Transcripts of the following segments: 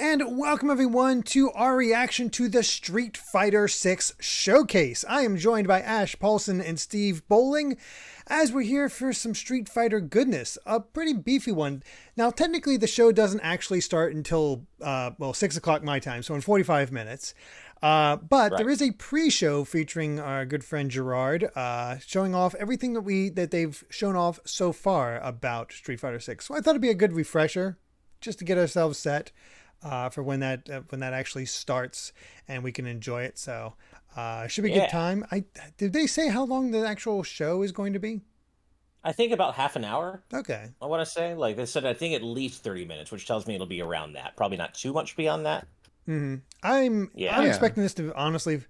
And welcome everyone to our reaction to the Street Fighter 6 showcase. I am joined by Ash Paulson and Steve Bowling as we're here for some Street Fighter goodness, a pretty beefy one. Now, technically the show doesn't actually start until, 6 o'clock my time, so in 45 minutes. But there is a pre-show featuring our good friend Gerard, showing off everything that they've shown off so far about Street Fighter 6. So I thought it'd be a good refresher just to get ourselves set for when that actually starts and we can enjoy it. So it should be a good time. Did they say how long the actual show is going to be? I think about half an hour. Okay. I want to say, like they said, I think at least 30 minutes, which tells me it'll be around that. Probably not too much beyond that. Mm-hmm. I'm expecting this to, honestly,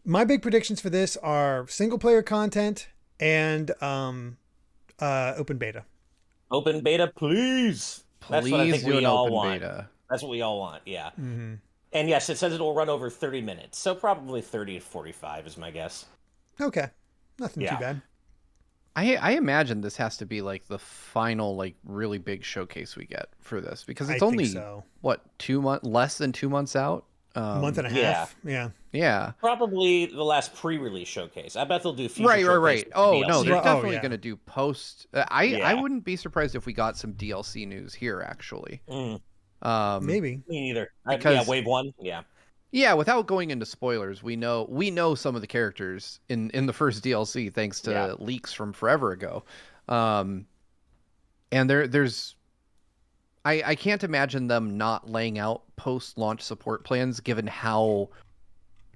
my big predictions for this are single player content and open beta. Open beta, please. That's what I think we all want. Beta. That's what we all want, yeah. Mm-hmm. And yes, it says it'll run over 30 minutes, so probably 30 to 45 is my guess. Okay, nothing too bad. I imagine this has to be like the final, like really big showcase we get for this because it's only what, less than 2 months out. Month and a half. Yeah. Probably the last pre-release showcase. I bet they'll do future right. Oh DLC. no, they're definitely going to do post. I wouldn't be surprised if we got some DLC news here actually. Maybe. Me neither. Because, Wave 1. Yeah. Yeah, without going into spoilers, we know some of the characters in the first DLC thanks to leaks from forever ago. And there's I can't imagine them not laying out post-launch support plans given how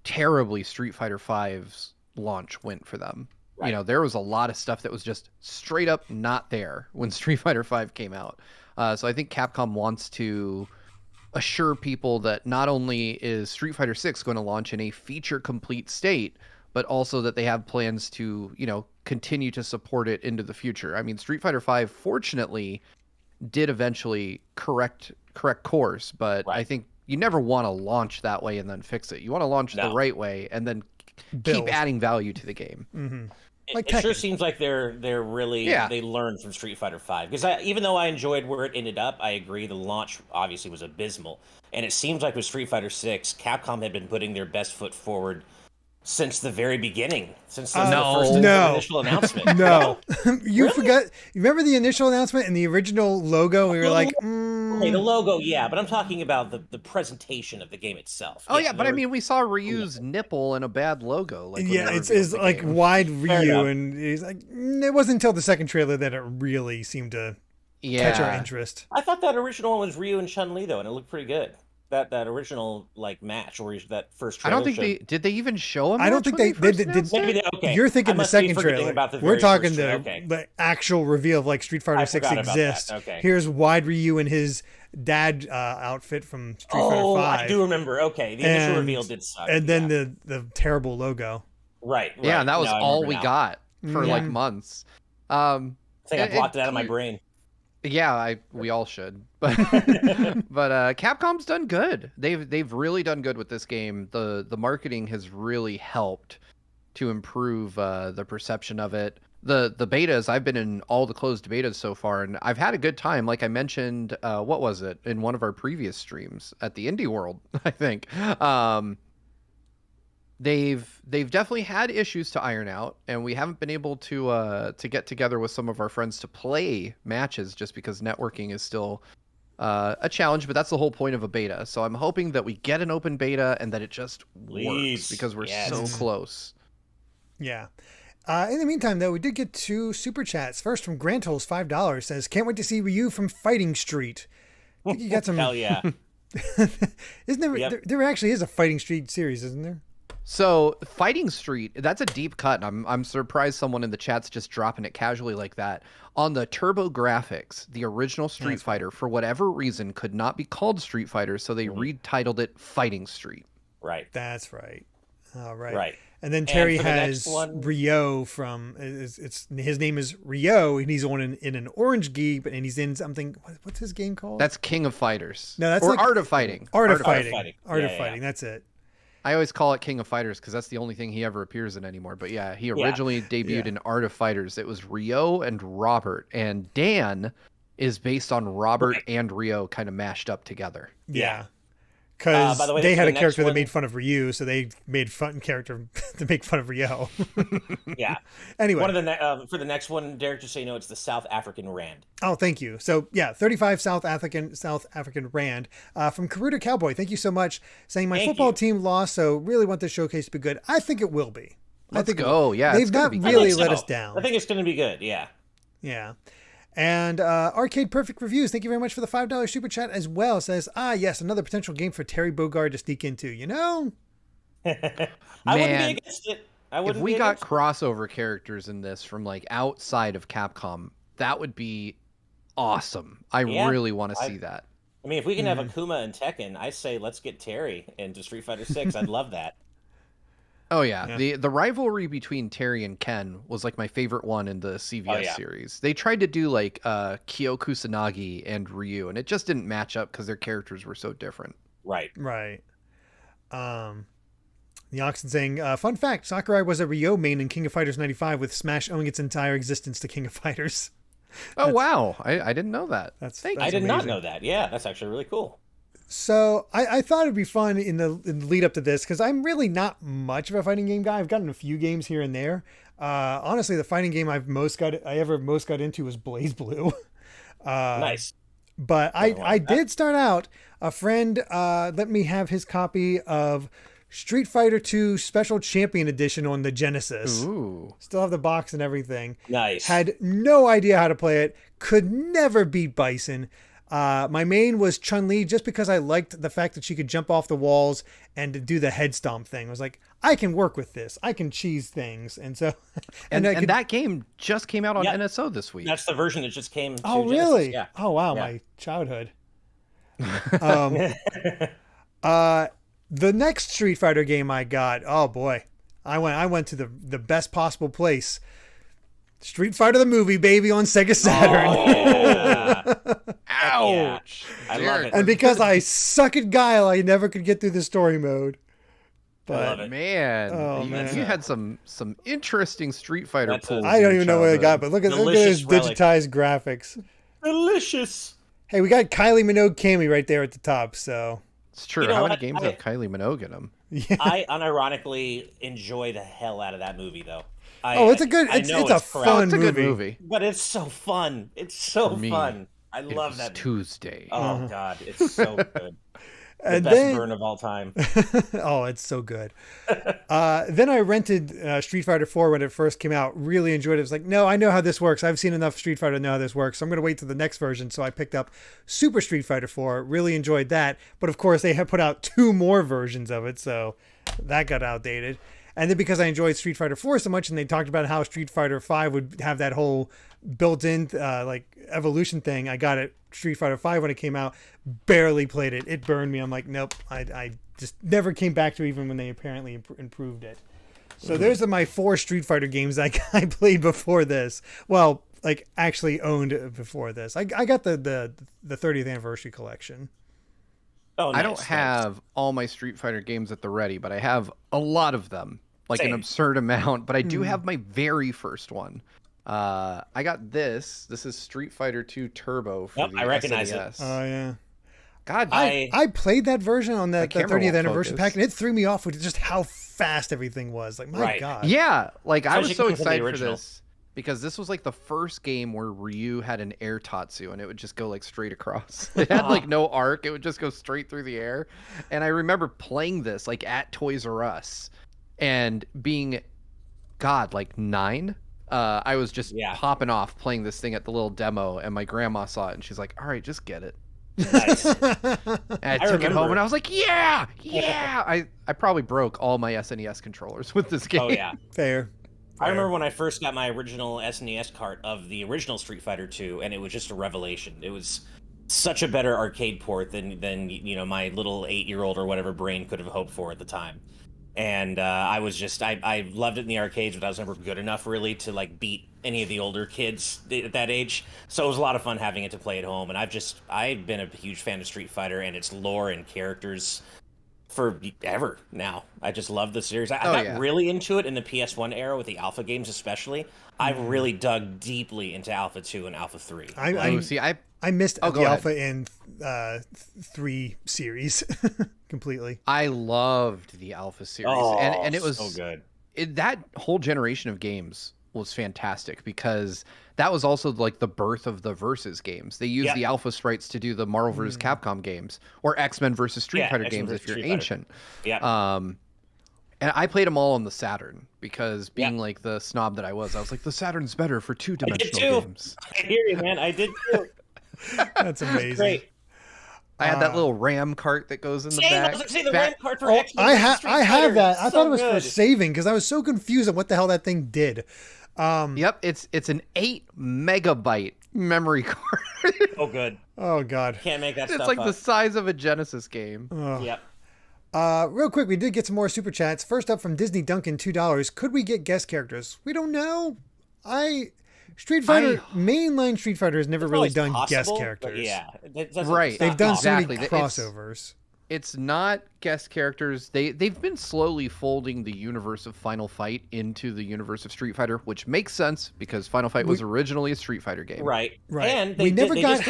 terribly Street Fighter V's launch went for them. Right. You know, there was a lot of stuff that was just straight up not there when Street Fighter V came out. So I think Capcom wants to assure people that not only is Street Fighter 6 going to launch in a feature complete state, but also that they have plans to, continue to support it into the future. I mean, Street Fighter V fortunately did eventually correct course, but I think you never want to launch that way and then fix it. You want to launch the right way and then keep adding value to the game. Mm-hmm. It sure seems like they're really they learned from Street Fighter V, because even though I enjoyed where it ended up, I agree the launch obviously was abysmal, and it seems like with Street Fighter 6, Capcom had been putting their best foot forward since the very beginning, since the first initial announcement. No, you forgot. You remember the initial announcement and the original logo? We were like, Hey, the logo, but I'm talking about the presentation of the game itself. Oh but I mean, we saw Ryu's nipple and a bad logo. Like, it's like wide Ryu, and he's like, it wasn't until the second trailer that it really seemed to catch our interest. I thought that original one was Ryu and Chun-Li though, and it looked pretty good. That original match or that first trailer. I don't think did they even show him? I don't think they did. Maybe You're thinking the second trailer. We're talking the actual reveal of like Street Fighter 6 exists. Here's Wide Ryu in his dad outfit from Street Fighter 5. I do remember. Okay, the initial reveal did suck. And then the terrible logo. Right. Yeah, and that was all we got for like months. I think I blocked it out of my brain. Yeah, we all should, but Capcom's done good. They've really done good with this game. The marketing has really helped to improve the perception of it. The betas, I've been in all the closed betas so far, and I've had a good time. Like I mentioned, what was it in one of our previous streams at the Indie World? I think they've definitely had issues to iron out, and we haven't been able to get together with some of our friends to play matches just because networking is still a challenge. But that's the whole point of a beta. So I'm hoping that we get an open beta and that it just works because we're so close. Yeah. In the meantime, though, we did get 2 super chats. First from Grant Holes, $5 says, "Can't wait to see Ryu from Fighting Street." I think you got some. Hell yeah! Isn't there? Yep. There actually is a Fighting Street series, isn't there? So Fighting Street, that's a deep cut. I'm surprised someone in the chat's just dropping it casually like that. On the Turbo Graphics, the original Street Fighter, for whatever reason, could not be called Street Fighter, so they retitled it Fighting Street. Right. That's right. All right. Right. And then Terry has Rio from his name is Rio, and he's on in an orange gi, and he's in something. What's his game called? That's King of Fighters. No, that's Art of Fighting. Art of Fighting. That's it. I always call it King of Fighters because that's the only thing he ever appears in anymore. But yeah, he originally debuted in Art of Fighters. It was Rio and Robert, and Dan is based on Robert and Ryo kind of mashed up together. Yeah. Because by the way, they had a next character that one- made fun of Ryu, so they made fun character to make fun of Ryo. Yeah. Anyway. One of the for the next one, Derek, just so you know, it's the South African Rand. Oh, thank you. So yeah, 35 South African Rand from Karuta Cowboy. Thank you so much. Saying my football team lost, so really want this showcase to be good. I think it will be. Let's go. Yeah, they've not really let us down. I think it's going to be good. Yeah. Yeah. And Arcade Perfect Reviews, thank you very much for the $5 super chat as well. Says, yes, another potential game for Terry Bogard to sneak into. You know? I wouldn't be against it. If we got crossover characters in this from like outside of Capcom, that would be awesome. I really want to see that. I mean, if we can have Akuma and Tekken, I say let's get Terry into Street Fighter 6. I'd love that. Oh yeah. The rivalry between Terry and Ken was like my favorite one in the CVS series. They tried to do like Kyo Kusanagi and Ryu, and it just didn't match up because their characters were so different. Right. The Oxen saying, fun fact, Sakurai was a Ryo main in King of Fighters 95 with Smash owing its entire existence to King of Fighters. Oh wow, I didn't know that. I did not know that. Yeah, that's actually really cool. So I thought it'd be fun in the lead up to this because I'm really not much of a fighting game guy. I've gotten a few games here and there. Honestly, the fighting game I ever most got into was Blaze Blue. Nice. But I did start out. A friend let me have his copy of Street Fighter 2 Special Champion Edition on the Genesis. Ooh. Still have the box and everything. Nice. Had no idea how to play it. Could never beat Bison. My main was Chun-Li just because I liked the fact that she could jump off the walls and do the head stomp thing. I was like, I can work with this. I can cheese things. And so... and that game just came out on NSO this week. That's the version that just came to Oh, really? Genesis. Yeah. Oh, wow. Yeah. My childhood. The next Street Fighter game I got, oh boy. I went to the best possible place. Street Fighter the movie, baby, on Sega Saturn. Oh, yeah. Ouch. Yeah. I love it. And because I suck at Guile, I never could get through the story mode. But I love it. Man, you had some interesting Street Fighter pools. I don't even know what I got, but look at those digitized graphics. Delicious. Hey, we got Kylie Minogue Cammy right there at the top, so... It's true. How many games have Kylie Minogue in them? Yeah. I unironically enjoy the hell out of that movie, though. It's a fun movie. But it's so fun. It's so fun. I love that movie. Tuesday. Oh, God. It's so good. And best burn of all time. Oh, it's so good. Then I rented Street Fighter 4 when it first came out. Really enjoyed it. I was like, no, I know how this works. I've seen enough Street Fighter to know how this works. So I'm going to wait till the next version. So I picked up Super Street Fighter 4. Really enjoyed that. But of course, they have put out 2 more versions of it. So that got outdated. And then because I enjoyed Street Fighter 4 so much, and they talked about how Street Fighter 5 would have that whole built-in like evolution thing, I got it Street Fighter 5 when it came out. Barely played it. It burned me. I'm like, nope. I just never came back to it even when they apparently improved it. So there's my 4 Street Fighter games I played before this. Well, like actually owned before this. I got the 30th anniversary collection. Oh, nice, I don't have all my Street Fighter games at the ready, but I have a lot of them, like an absurd amount. But I do have my very first one. I got this. This is Street Fighter 2 Turbo for the I recognize SNES. it. Oh yeah. God, I played that version on the 30th anniversary pack, and it threw me off with just how fast everything was. Like my God. Yeah, like I was so excited for this because this was like the first game where Ryu had an air tatsu and it would just go like straight across. It had like no arc; it would just go straight through the air. And I remember playing this like at Toys R Us and being, God, like 9. I was just popping off playing this thing at the little demo, and my grandma saw it and she's like, "All right, just get it." Nice. And I took it home and I was like, yeah. I probably broke all my SNES controllers with this game. Oh yeah, fair. I remember when I first got my original SNES cart of the original Street Fighter 2, and it was just a revelation. It was such a better arcade port than you know my little 8-year-old or whatever brain could have hoped for at the time. And I loved it in the arcades, but I was never good enough really to like beat any of the older kids at that age. So it was a lot of fun having it to play at home. And I've been a huge fan of Street Fighter and its lore and characters. forever now. I just love the series. I got really into it in the PS1 era with the Alpha games, especially. I really dug deeply into Alpha 2 and Alpha 3. I missed the Alpha and 3 series completely. I loved the Alpha series, and it was so good. That whole generation of games was fantastic because that was also like the birth of the Versus games. They used the Alpha sprites to do the Marvel vs. Capcom games or X-Men versus Street Fighter games if you're ancient. Yeah. And I played them all on the Saturn because being like the snob that I was like, the Saturn's better for two-dimensional games. I hear you, man. I did too. That's amazing. Great. I had that little RAM cart that goes in the back. The RAM cart for X-Men I have that. I thought it was for saving because I was so confused on what the hell that thing did. Yep, it's an 8 megabyte memory card. Oh, good. Oh, God. Can't make that stuff It's like up. the size of a Genesis game. Yep. Real quick, we did get some more super chats. First up from Disney Duncan, $2. Could we get guest characters? We don't know. Mainline Street Fighter has never really done guest characters. Right. They've done so many crossovers. It's not guest characters. They've been slowly folding the universe of Final Fight into the universe of Street Fighter, which makes sense because Final Fight was originally a Street Fighter game. Right. And we never got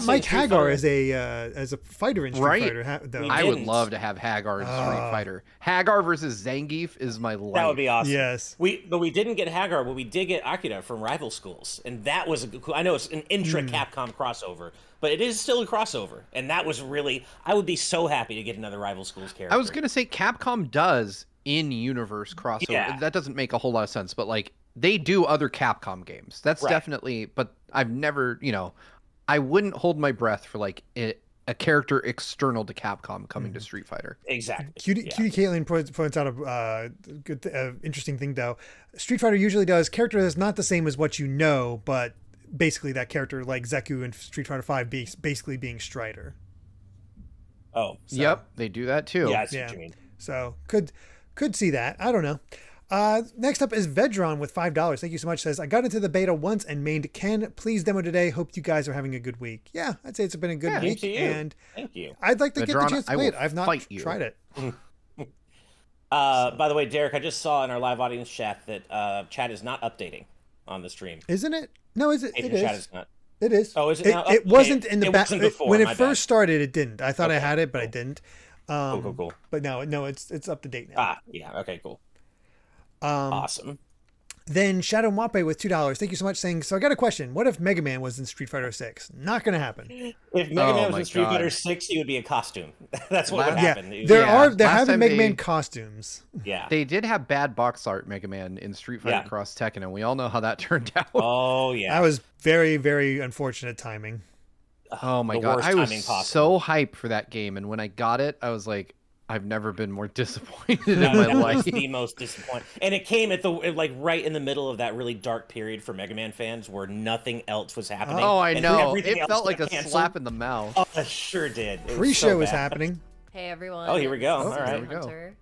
Mike Hagar as a fighter in Street Fighter. Though. I would love to have Hagar in Street Fighter. Hagar versus Zangief is my life. That would be awesome. Yes. But we didn't get Hagar, but we did get Akira from Rival Schools, and that was I know it's an intra Capcom crossover, but it is still a crossover, and that was really. I would be so happy to get another Rival Schools character. I was gonna say Capcom does in-universe crossover. Yeah. That doesn't make a whole lot of sense, but like they do other Capcom games. That's definitely. But I've never, I wouldn't hold my breath for like a character external to Capcom coming to Street Fighter. Exactly. Cutie Caitlin points out a good, interesting thing though. Street Fighter usually does character that's not the same as what you know, but basically that character like Zeku in Street Fighter 5 basically being Strider. Oh. So. Yep, they do that too. Yeah, I see what you mean. So could see that. I don't know. Next up is Vedron with $5. Thank you so much. Says, I got into the beta once and mained Ken. Please demo today. Hope you guys are having a good week. Yeah, I'd say it's been a good week. And thank you. I'd like to get the chance to play it. I've not tried it. By the way, Derek, I just saw in our live audience chat that chat is not updating on the stream. Isn't it? No, is it? It is. Chat is not. It is. Oh, is it now? It wasn't in the back when it bad. first started. It didn't. I thought I had it, but I didn't. Cool. But no, it's up to date now. Yeah. Okay, cool. Awesome. Then Shadow Mape with $2. Thank you so much. Saying, so I got a question. What if Mega Man was in Street Fighter 6? Not going to happen. If Mega Man was in Street Fighter 6, he would be a costume. That's what would happen. There have been Mega Man costumes. Yeah. They did have bad box art Mega Man in Street Fighter Cross Tekken, and we all know how that turned out. Oh, yeah. That was very, very unfortunate timing. Oh my God. I was so hyped for that game, and when I got it, I was like, I've never been more disappointed in my life. Was the most disappointing, and it came at right in the middle of that really dark period for Mega Man fans, where nothing else was happening. Oh, I know. It felt like a slap in the mouth. Oh, it sure did. Pre-show was happening. Hey everyone. Oh, here we go. All right. Here we go.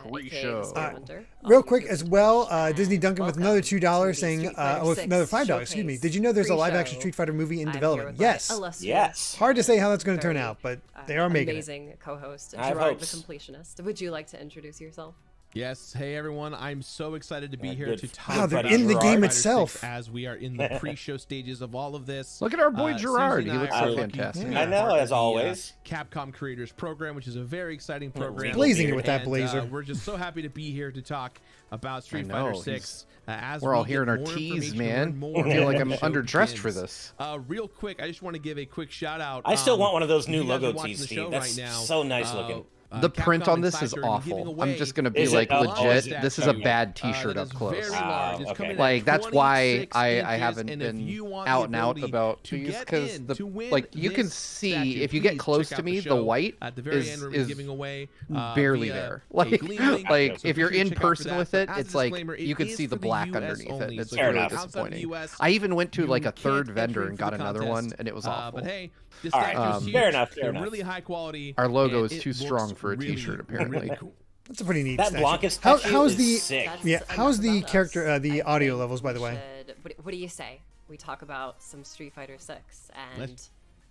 Pre-show. Real quick as well, Disney Duncan with another $2 saying, another $5. Excuse me. Did you know there's a live-action Street Fighter movie in development? Yes. Hard to say how that's going to turn out, but they are making amazing co-host Gerard the Completionist. Would you like to introduce yourself? Yes. Hey, everyone. I'm so excited to be here to talk about they're in the game itself. As we are in the pre-show stages of all of this. Look at our boy Gerard. He looks so fantastic. I know, as always. Capcom Creators Program, which is a very exciting program. Blazing it with that blazer. We're just so happy to be here to talk about Street Fighter 6. As we're all here in our tees, man. I feel like I'm underdressed for this. Real quick, I just want to give a quick shout out. I still want one of those new logo tees, Steve. That's so nice looking. The print on this is awful. I'm just gonna be like legit. This is a bad T-shirt up close. Okay. Like that's why I haven't been out and out about these because you can see if you get close to me, the white is barely there. Like if you're in person with it, it's like you can see the black underneath it. It's really disappointing. I even went to like a third vendor and got another one, and it was awful. All right, fair enough. Really high quality. Our logo is too strong for a T-shirt, apparently. That's a pretty neat. That Blanca statue how's is sick. How's the character, the audio levels, by the way? What do you say? We talk about some Street Fighter 6 and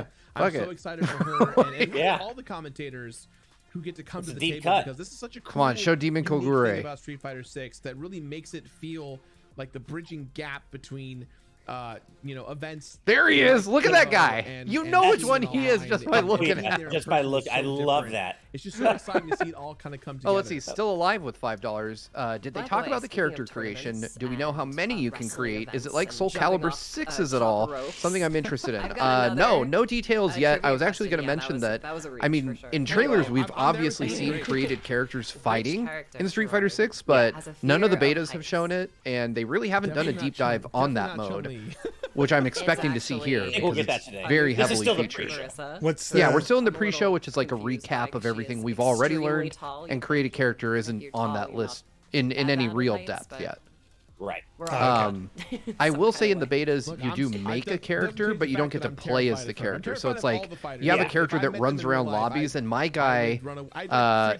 Yeah, I'm so excited for her and Yeah. all the commentators who get to come It's to a the deep table cut. because this is such a cool, Come on, show Demon unique Kogure. thing about Street Fighter 6 that really makes it feel like the bridging gap between events. There he is. Look at that guy. And you know which one he is just by looking at him. Just by look, I love that. It's just so exciting to see it all kind of come together. Oh, let's see. Still alive with $5. Did they talk about the character creation? Do we know how many you can create? Is it like Soul Calibur 6s at all? Something I'm interested in. No details yet. I was actually going to mention that. I mean, in trailers, we've obviously seen created characters fighting in Street Fighter 6, but none of the betas have shown it, and they really haven't done a deep dive on that mode, which I'm expecting to see here. We'll get that today. Very heavily featured. Yeah, we're still in the pre-show, which is like a recap of everything we've already learned, and create a character isn't on that list in any real depth yet. Right. I will say in the betas, you do make a character, but you don't get to play as the character. So it's like you have a character that runs around lobbies, and my guy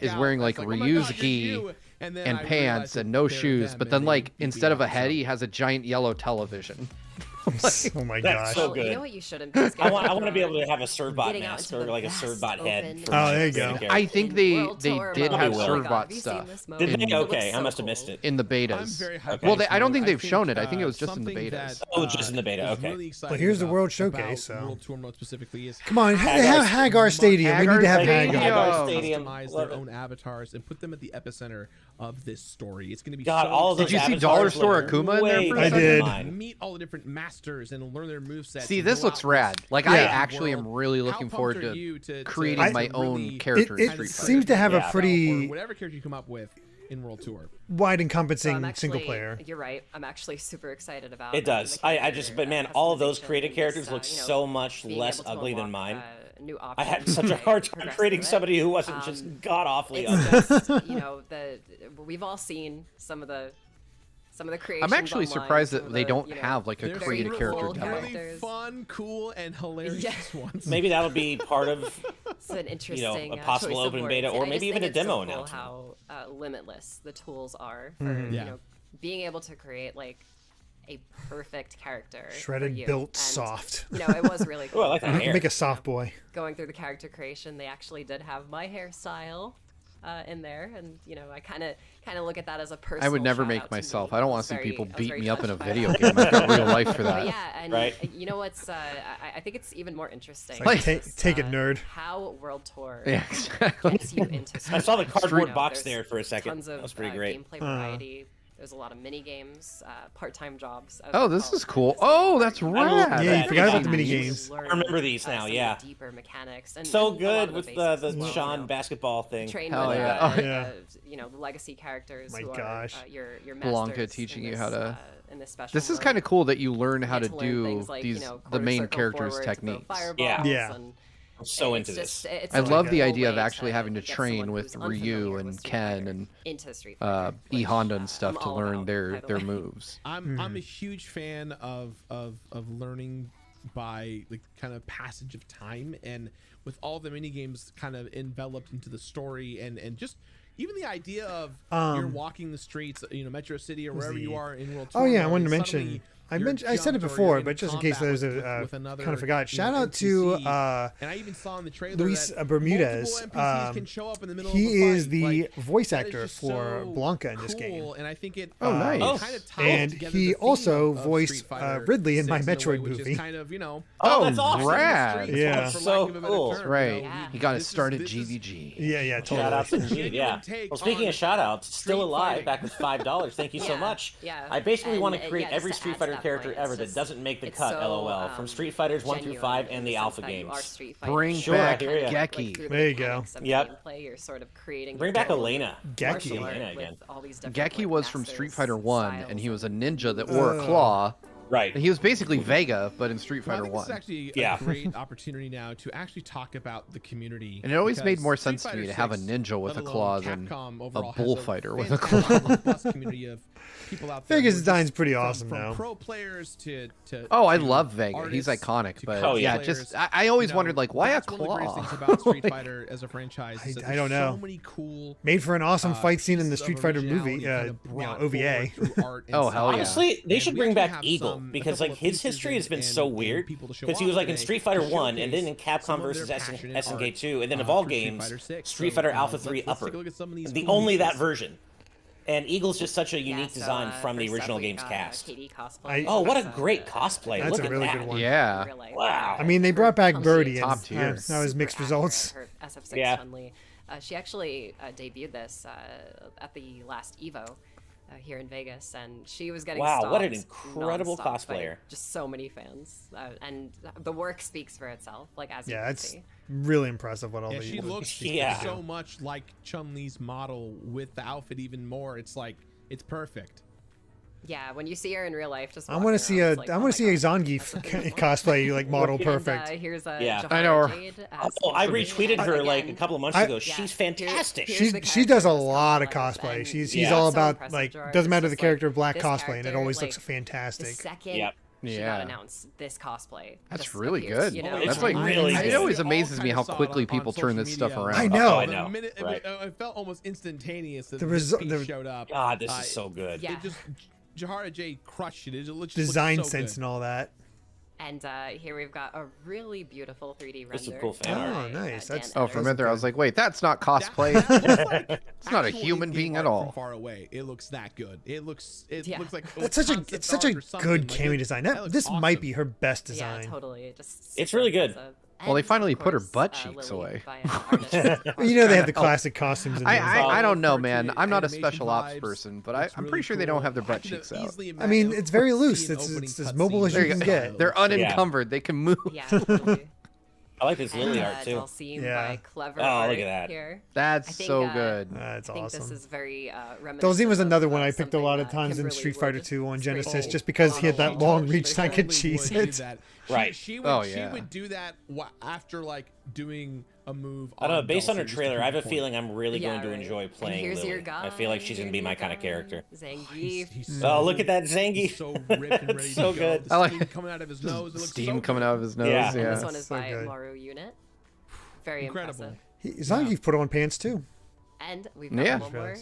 is wearing like Ryu's gi and pants and no shoes, but then like instead of a head, he has a giant yellow television. Oh my gosh. That's so good. You know what you shouldn't do? I want to be able to have a Servbot mask or like a Servbot head. Oh, there you go. I think they did have Servbot stuff. Did they? Okay, I must have missed it. In the betas. Well, I don't think they've shown it. I think it was just in the betas. Oh, just in the beta. Okay. But here's the World Showcase, so. Come on, they have Hagar Stadium. We need to have Hagar Stadium. Customize their own avatars and put them at the epicenter of this story. It's going to be God, so all of Did you see Dollar Store Akuma in there for a second? I did. Meet all the different masters and learn their movesets. See, this looks rad. Like, I actually am really looking forward to creating my own character in Street It Fighter. seems to have a pretty whatever character you come up with in World Tour. wide encompassing single player. You're right. I'm actually super excited about it. Does. But man, all of those created characters look so much less ugly than mine. I had such a hard time creating somebody who wasn't just god awfully ugly. Just, we've all seen some of the creations. I'm actually online, surprised that they don't have like a There's created some character really demo. fun, cool, and hilarious ones. Maybe that'll be part of it's an interesting, a possible choice of open beta, words. or I maybe just even a think it's demo so announcement. Cool how limitless the tools are for being able to create like a perfect character. Shredded, built, soft. It was really cool. Oh, I like that hair. Make a soft boy. Going through the character creation, they actually did have my hairstyle in there, and I kind of look at that as a personal. I would never shout make out to myself. me. I don't want to see Very- people I was beat very me up in a touched by video that. game. I've got real life for But that. yeah, and Right. you know what's? I think it's even more interesting. Like, is, take it, nerd. How World Tour Yeah, exactly. gets you into. I saw the cardboard Street. box There's there for a second. Tons of That was pretty great. gameplay variety. There's a lot of mini games, part-time jobs. Oh, this is cool. Oh, that's rad. Yeah, you forgot about the mini You games. learn, I remember these now, some of yeah. the deeper mechanics and So and a lot good of with basics the as well, Sean basketball thing. Train Hell with, yeah. Oh, yeah. the legacy characters My who gosh. are your Blanca masters teaching in you this, how to. in this special This is mode. kind of cool that you learn how You to get learn do things like, these quarter the main circle characters' forward to throw techniques. fireballs Yeah. and I'm so it's into this. just- it's I like love a the cool idea of way actually having to get train someone with who's Ryu unfamiliar and with Street Ken Fighter and into Street Fighter, E which, Honda and stuff I'm to all learn about, their by the their way. moves. I'm a huge fan of learning by like kind of passage of time, and with all the mini games kind of enveloped into the story, and just even the idea of you're walking the streets, Metro City or wherever you are in World Tour. Oh yeah, I mode, wanted to and mention. suddenly I you're mentioned. I said it jumped or before, you're in but just in case combat there's with a another, kind of forgot. Shout out to NPC. And I even saw in the trailer Luis that Bermudez. multiple NPCs can show up in the middle He of a fight. is the Like, voice that is actor just for so Blanca in this cool, game. and I think it Oh, nice. kind of ties And together he the theme also of voiced, Street Fighter Ridley in my 6 a way, Metroid which movie. Is kind of, Oh, that's awesome. Rad. Yeah. for So lack of a better cool. term, Right. Yeah. He got his This is- start at this is- GVG. Yeah, totally. Shout out to G, Genuine yeah. take Well, speaking on of shout outs, still street alive, fighting. back with $5. Thank you so Yeah, much. yeah. I basically And, want to create yeah, every just to Street add to Fighter that character point, ever it's that just- doesn't make the it's cut, so, LOL, from Street Fighters 1 through genuine 5 in and the the sense Alpha that you are games. Street Fighter. Bring Sure, I back hear ya. Geki. through the There you go. mechanics of Yep. gameplay, you're sort of creating Bring your back own Elena. Geki. martial art Elena with again. all these different, Geki like, was from masters, Street Fighter 1, styles, and he was a and ninja that wore a claw. Right. And he was basically Vega, but in Street Well, I Fighter think 1. this is actually Yeah. a great opportunity now to actually talk about the community. And it always made because more Street sense to me Fighter to have a 6, ninja with a let claw alone than Capcom a overall has bullfighter with a fantastic, claw. robust community of people out there. Vega's who are design's just pretty awesome from now. pro players to Oh, I to love Vega. He's artists, iconic, to but Oh, yeah, yeah. just I always wondered like why a that's one of the greatest claw? things about Street Like, Fighter as a franchise. Is that I don't there's know. So many cool. Made for an awesome fight scene in the pieces of Street Fighter movie, originality kind of brought OVA. forward through art and Oh, hell yeah. Honestly, they And should we bring actually back have Eagle some- a because couple like of his pieces history has been and- so and weird people to show because he was off like in today Street Fighter to 1 and then in showcase some Capcom of versus their passion and SNK art, 2 and then of for all Street games Fighter 6. Street So, Fighter Alpha let's 3 take a Upper. look at some of these The cool only that pieces. version. And Eagle's just such a unique design from the original game's cast. Oh, what a great cosplay! That's Look a really at good that. one. Yeah. Wow. I mean, they brought back Birdie, and Top tier. that was mixed results. Her SF6 Yeah. Chun-Li. She actually debuted this at the last Evo here in Vegas, and she was getting Wow, what an stalked incredible nonstop by cosplayer. just so many fans, and the work speaks for itself. Like as you Yeah, can it's see. really impressive what all Yeah, the she looks Yeah. so much like Chun-Li's model with the outfit even more. It's like it's perfect. Yeah, when you see her in real life, just I want to see a Zangief cosplay like model perfect. Here's a Yeah. I know her. Jade, Oh, I retweeted her like a Again, couple of months ago. She's fantastic. here's the She does a character lot of in this cosplay. and She's Yeah. all so about impressive, like Gerard. doesn't It's matter the just, character like, of black this cosplay, and it character, always like, looks fantastic. The second Yep. she Yeah. got announced, this cosplay. That's just really appears, good. You know? It's That's like really it good. always We all amazes me kinda how saw it quickly on people turn social this stuff media. around. I know. Oh, I The know. minute, Right. it felt almost instantaneous that The this resu- piece the- showed up. God, this is so good. Yeah. It just Jahara J crushed it. It looks Design looks so sense good. and all that. And here we've got a really beautiful 3D This is render. cool fan art. Oh, nice. That's- Oh, for a minute there, I was good. like, wait, that's not cosplay. It's not a Actual human in-game being art at from all. far away. It looks that good. It looks Yeah. like It's such a concept such a art or something. good Like, cameo it- design. that looks This might awesome. be her best Yeah, design. totally. Just It's super really good. impressive. Well, they And, finally of put her course, butt cheeks Lily away. by, artist- You know they have the Oh. classic costumes. In there. I don't know, Cartoon man. I'm not a animation special ops vibes. person, but It's I'm really pretty sure they don't cool. have their I butt can cheeks out. easily I mean, imagine it's very a loose. scene It's opening as mobile as cutscene. you can get. They're unencumbered. They can move. Yeah, totally. I like this Lily And, art It's too. all seen Yeah. by clever Oh, art look at that. here. That's I think, so good. That's I think awesome. this is very reminiscent Dulzine was of, another one I picked a lot of something times in Kimberly Street Fighter would 2 on straight Genesis, up just because he had that model. long reach She and I could Totally cheese would do it. that. Right. She would, Oh, she yeah. would do that after like doing a move. I don't know. on Based on her Dulcie, just to trailer, I have prove a a feeling I'm really Yeah, going to right. enjoy And playing here's your Lily. guy. I feel like she's going to be here's my your kind of guy, character. Zangief. He's Oh, look at that He's Zangief. so ripped and ready So to good. go. I The like- steam coming out of his nose. It looks Steam so coming good. out of his nose. Yeah. Yeah. And this one is so by good. Maru Unit. Very Incredible. impressive. Zangief put on pants too. And we've got Yeah. one more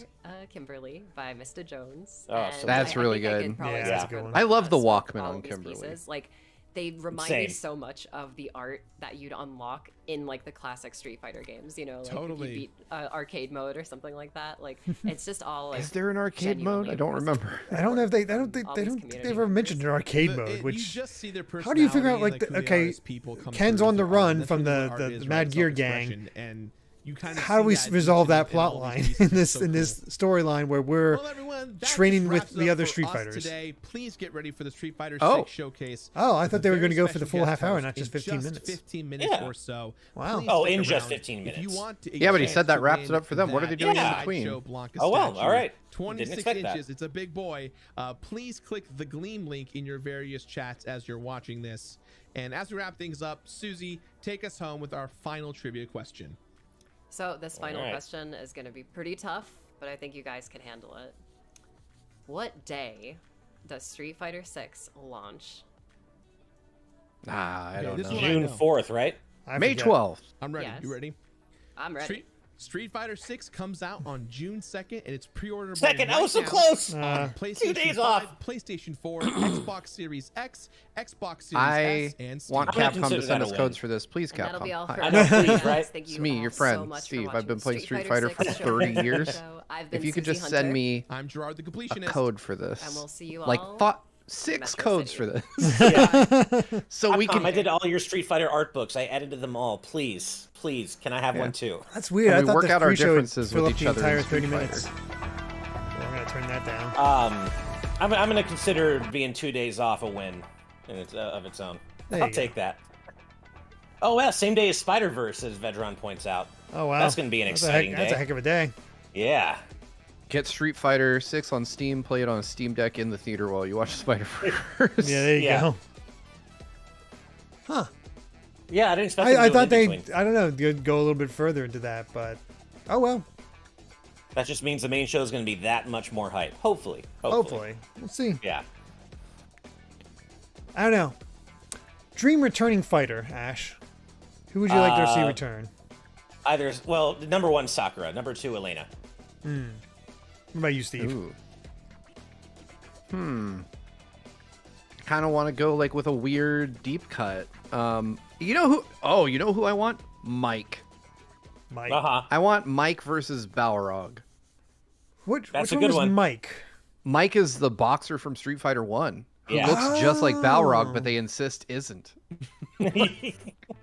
Kimberly by Mr. Jones. Oh, And so That's I really think I good. could probably Yeah, speak that's a good for one. the I love the rest of Walkman all on these Kimberly. pieces. Like they remind me Same. so much of the art that you'd unlock in like the classic Street Fighter games. You know, like Totally. if you beat arcade mode or something like that. Like it's just all like. Is there an arcade mode? genuinely I don't impressive. remember. I don't know if they I don't think All they these don't think community they ever members. mentioned an arcade You mode. Which just see their how do you figure out personality like and, the who they are okay as people come Ken's through on the with their art, run and that's from really what the art is, Mad right? Gear Self-expression, gang? and you kind of How do we see that resolve in that plot all line these pieces. in It's this so in this cool. storyline where we're Well, everyone, that training just with wraps the it up other for Street us Fighters? Today, please get ready for the Street Fighter Oh. 6 showcase. Oh, I thought they were Very going to go for the special full guest half hour, host not just in 15 just minutes. 15 minutes Yeah. or so. Wow. Please Oh, stick in just around. 15 If you minutes. want to, Yeah, but he chance said that to wraps it win up for them. What are they that doing in Yeah. between? Sideshow Blanca Oh, well, statue, all right. 26 Didn't expect that. inches. It's a big boy. Please click the Gleam link in your various chats as you're watching this. And as we wrap things up, Susie, take us home with our final trivia question. So this final Alright. question is going to be pretty tough, but I think you guys can handle it. What day does Street Fighter 6 launch? Ah, I Okay, don't this know. one I June know. 4th, right? I May forget. 12th. I'm ready. Yes. You ready? I'm ready. Street Fighter 6 comes out on June 2nd, and it's pre-ordered Second, right I was so now close. on PlayStation 2 days 5, off. PlayStation 4, Xbox Series X, Xbox Series I S, and Steam. want I'm gonna Capcom to consider send that us a codes win. for this. Please, And that'll be all Capcom. for I know, please, guys. right? Thank you It's me, all your so friend, much for Steve. I've watching been playing Street 6 Fighter for 30 years. So I've been If you could Susie just send Hunter, me I'm Gerard the a Completionist. code for this. and we'll see you Like all 6 Metro codes City. for this. Yeah. So we Capcom, can I did all your Street Fighter art books. I edited them all. Please, please, can I have one too? That's weird. And I we thought work the out our pre-show would differences fill with up each the other in entire Street 30 Fighter. minutes. Well, we're gonna turn that down. I'm going to consider being 2 days off a win in of its own. There you I'll go. take that. Oh, yeah, same day as Spider-Verse, as Vedron points out. Oh wow, That's gonna be an exciting That's a day. heck of a day. Yeah. Get Street Fighter 6 on Steam, play it on a Steam Deck in the theater while you watch Spider-Verse. Yeah, there you Yeah. go. Huh. Yeah, I didn't expect them to I do thought an they, in-between. I don't know, they'd go a little bit further into that, but oh well. That just means the main show is going to be that much more hype. Hopefully. Hopefully, we'll see. Yeah. I don't know. Dream returning fighter, Ash. Who would you like to see return? Either, well, number 1, Sakura. Number 2, Elena. What about you, Steve? Ooh. Kind of want to go like with a weird deep cut. You know who? Oh, you know who I want? Mike. Mike. Uh-huh. I want Mike versus Balrog. Which That's one a good was one. Mike? Mike is the boxer from Street Fighter 1 who Yeah. looks just like Balrog, but they insist isn't.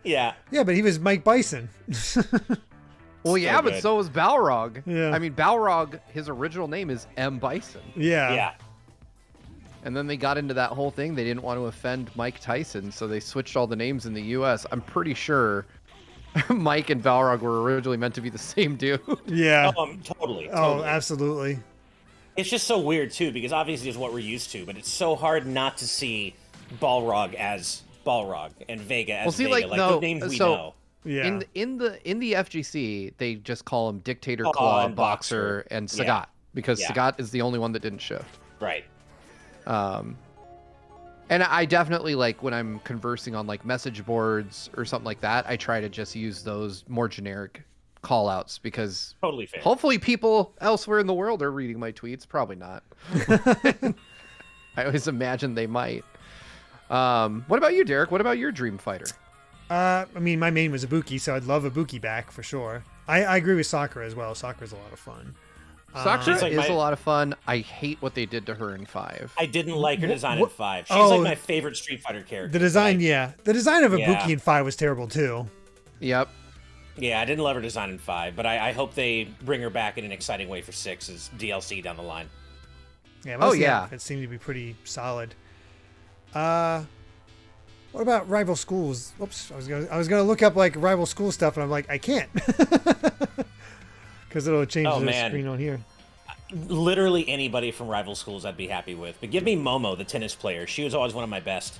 Yeah. Yeah, but he was Mike Bison. Well, yeah, So but good. so is Balrog. Yeah. I mean, Balrog, his original name is M. Bison. Yeah. Yeah. And then they got into that whole thing. They didn't want to offend Mike Tyson, so they switched all the names in the U.S. I'm pretty sure Mike and Balrog were originally meant to be the same dude. Yeah. Totally. Oh, absolutely. It's just so weird too, because obviously it's what we're used to, but it's so hard not to see Balrog as Balrog and Vega as Vega. Like those names we know. Yeah. In the FGC, they just call him Dictator Claw Claw, and Boxer, and Sagat, Yeah. because Yeah. Sagat is the only one that didn't shift. Right. And I definitely, like, when I'm conversing on like message boards or something like that, I try to just use those more generic call outs, because Totally fair. hopefully people elsewhere in the world are reading my tweets. Probably not. I always imagine they might. What about you, Derek? What about your dream fighter? I mean, my main was Ibuki, so I'd love Ibuki back for sure. I agree with Sakura as well. Sakura's a lot of fun. Sakura She's like is my- a lot of fun. I hate what they did to her in 5. I didn't like her design in 5. She's Oh. like my favorite Street Fighter character. The design, but yeah. The design of Ibuki Yeah. in 5 was terrible too. Yep. I didn't love her design in 5, but I hope they bring her back in an exciting way for 6 as DLC down the line. Yeah, Oh, most of the yeah. outfits seem to be pretty solid. What about rival schools? Whoops, I was gonna look up like rival school stuff, and I'm like, I can't, because it'll change Oh, the man. screen on here. Literally anybody from rival schools I'd be happy with. But give me Momo, the tennis player. She was always one of my best.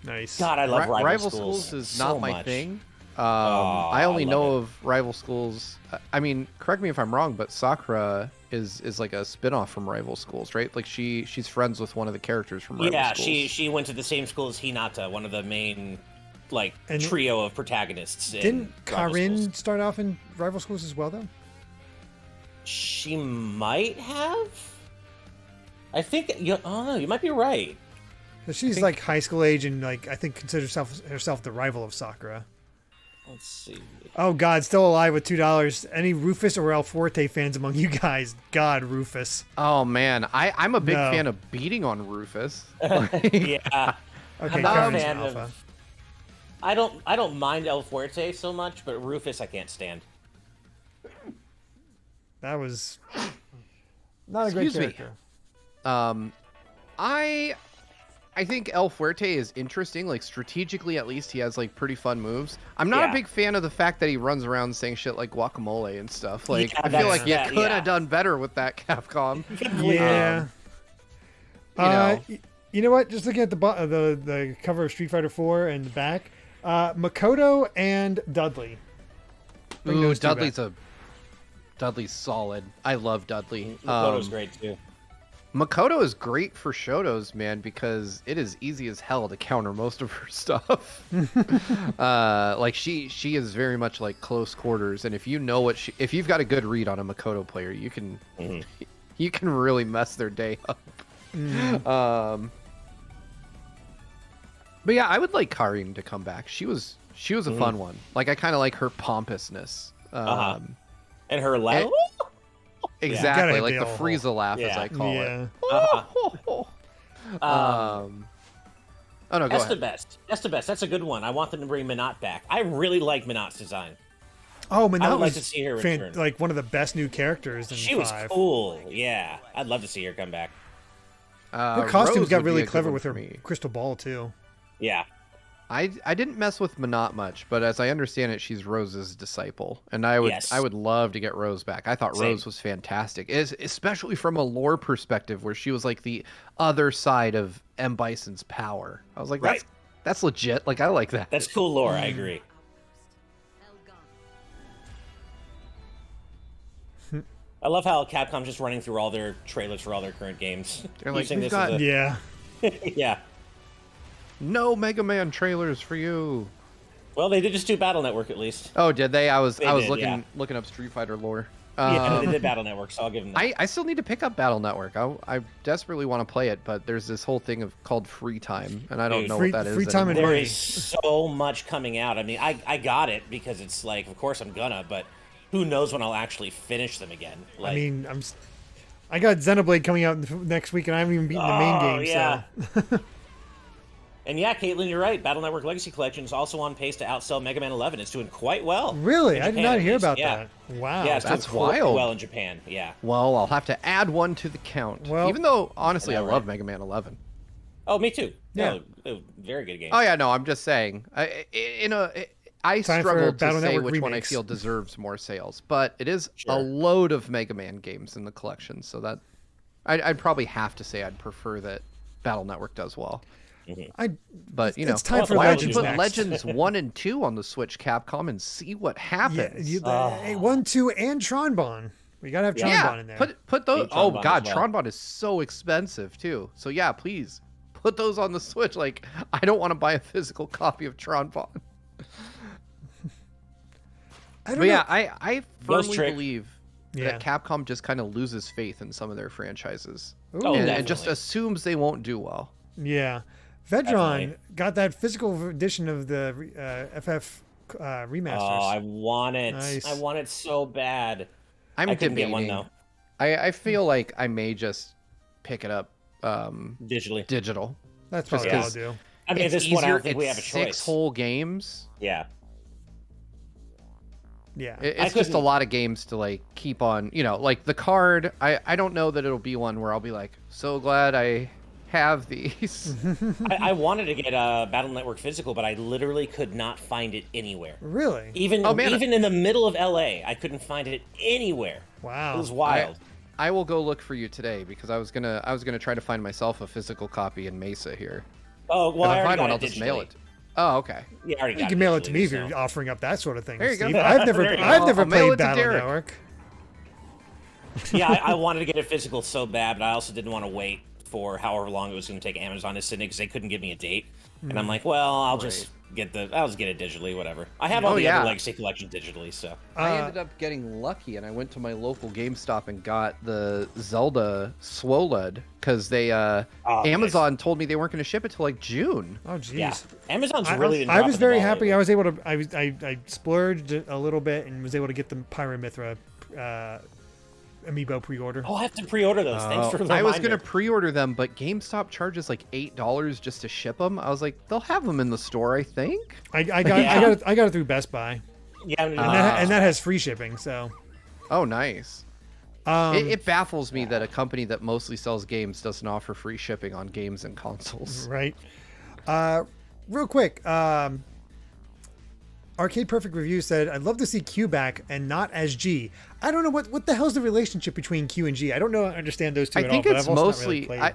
Nice. God, I love Rival schools. Schools is so not my much. thing. Oh, I only I love know it. of Rival Schools. I mean, correct me if I'm wrong, but Sakura is like a spin-off from Rival Schools, right? Like she's friends with one of the characters from Rival Yeah, Schools. she went to the same school as Hinata, one of the main And trio of protagonists. in Didn't Rival Karin Schools. start off in rival schools as well, though? She might have. I think you. Oh no, you might be right. 'Cause she's like high school age and like I think considers herself the rival of Sakura. Let's see. Oh God, still alive with $2. Any Rufus or El Forte fans among you guys? God, Rufus. Oh man, I'm a big No. fan of beating on Rufus. Yeah. Okay, I'm not a Karin's fan alpha. of. I don't mind El Fuerte so much, but Rufus I can't stand. That was not a great Excuse me. character. I think El Fuerte is interesting. Like strategically, at least he has like pretty fun moves. I'm not Yeah. a big fan of the fact that he runs around saying shit like guacamole and stuff. Like Yeah, I feel that's- like you that- could yeah. have done better with that, Capcom. Yeah. You know. You know what? Just looking at the cover of Street Fighter 4 and the back, Makoto and Dudley. Bring Ooh, those two Dudley's back. Dudley's solid. I love Dudley. Makoto's great too. Makoto is great for Shotos, man, because it is easy as hell to counter most of her stuff. Like she is very much like close quarters, and if you know if you've got a good read on a Makoto player, you can you can really mess their day up. But yeah, I would like Karin to come back. She was a fun one. Like I kind of like her pompousness. And her laugh. Exactly, Gotta like be the all- Frieza laugh, as Yeah. I call Yeah. it. Uh-huh. Oh no, go That's ahead. the best. That's the best. That's a good one. I want them to bring Minot back. I really like Minot's design. Oh, I Minot would like was to see her return. like one of the best new characters in She was 5. cool. Yeah, I'd love to see her come back. Her costumes Rose got would be really a good clever one with for her me. crystal ball too. Yeah. I didn't mess with Minot much, but as I understand it, she's Rose's disciple, and I Yes. would love to get Rose back. I thought Same. Rose was fantastic, especially from a lore perspective, where she was like the other side of M. Bison's power. I was like, Right. that's legit. Like I like that. That's cool lore. I agree. I love how Capcom's just running through all their trailers for all their current games. They're like, using "We've this as got- a... Yeah. Yeah. No Mega Man trailers for you. Well, they did just do Battle Network at least. Oh, did they? I was They did, looking yeah. looking up Street Fighter lore. Yeah, they did Battle Network, so I'll give them that. I still need to pick up Battle Network. I desperately want to play it, but there's this whole thing called free time, and I don't Dude, know free- what that is. free time and anymore. There money. is so much coming out. I mean, I got it because it's like, of course I'm gonna, but who knows when I'll actually finish them again. Like, I mean, I got Xenoblade coming out next week, and I haven't even beaten the main game. Yeah. So. And yeah, Caitlin, you're right. Battle Network Legacy Collection is also on pace to outsell Mega Man 11. It's doing quite well. Really? I did not hear about yeah. that. Wow. Yeah, it's That's doing quite wild. well in Japan. Yeah. Well, I'll have to add one to the count. Well, even though, honestly, I right? love Mega Man 11. Oh, me too. Yeah. Very good game. Oh, yeah, no, I'm just saying. I Time struggle for to Battle say Network which one I remakes. feel deserves more sales, but it is a Sure. load of Mega Man games in the collection, so that I'd probably have to say I'd prefer that Battle Network does well. But you know, it's time for why don't you Legends put next. Legends 1 and 2 on the Switch, Capcom, and see what Yeah, happens? 1, 2, and Tronbon. We gotta have Tronbon in there. Put those. Need Oh Tronbon God, as well. Tronbon is so expensive too. So yeah, please put those on the Switch. Like, I don't want to buy a physical copy of Tronbon. I don't But know. yeah, I Ghost firmly Trick. believe Yeah. that Capcom just kind of loses faith in some of their franchises, Oh, and definitely. just assumes they won't do well. Yeah. Vedron Definitely. got that physical edition of the FF remasters. Oh, I want it. Nice. I want it so bad. I'm I couldn't get debating. one though. I feel like I may just pick it up Digitally. digital. That's just probably what I'll 'cause do. I mean, at It's this point, I easier. don't think we have a It's choice. 6 whole games. Yeah. Yeah. It's just a lot of games to like keep on, you know, like the card. I don't know that it'll be one where I'll be like, so glad I have these. I wanted to get a Battle Network physical, but I literally could not find it anywhere. Really? Even Oh, man. even in the middle of LA, I couldn't find it anywhere. Wow. It was wild. I will go look for you today because I was gonna try to find myself a physical copy in Mesa here. Oh, well, If I I already find got one, it I'll just mail digitally. it. Oh, okay. Yeah, I already You got can mail it to me if digitally, you're offering up that sort of thing, There you Steve. go. I've never, There you go. I've never I'll mail played it to Battle Derek. Network. Yeah, I wanted to get a physical so bad, but I also didn't want to wait for however long it was going to take Amazon to send it because they couldn't give me a date. And I'm like, well, I'll just get it digitally, whatever. I have all the other Legacy Collection digitally, so. I ended up getting lucky, and I went to my local GameStop and got the Zelda Swoled because they Amazon told me they weren't going to ship it till like June. Oh, jeez. Yeah, Amazon's I really been was dropping very the ball happy. lately. I was able to. I splurged a little bit and was able to get the Pyramithra amiibo pre-order. Oh, I have to pre-order those. Thanks for the I was reminder. going to pre-order them, but GameStop charges like $8 just to ship them. I was like, they'll have them in the store, I think. I got it through Best Buy, Yeah, I'm gonna and that has free shipping. So Oh, nice. It baffles me that a company that mostly sells games doesn't offer free shipping on games and consoles. right. Real quick, Arcade Perfect Review said, "I'd love to see Q back and not as G." I don't know what the hell's the relationship between Q and G. I don't know. I understand those two I at think all. But it's I've also mostly. not really played.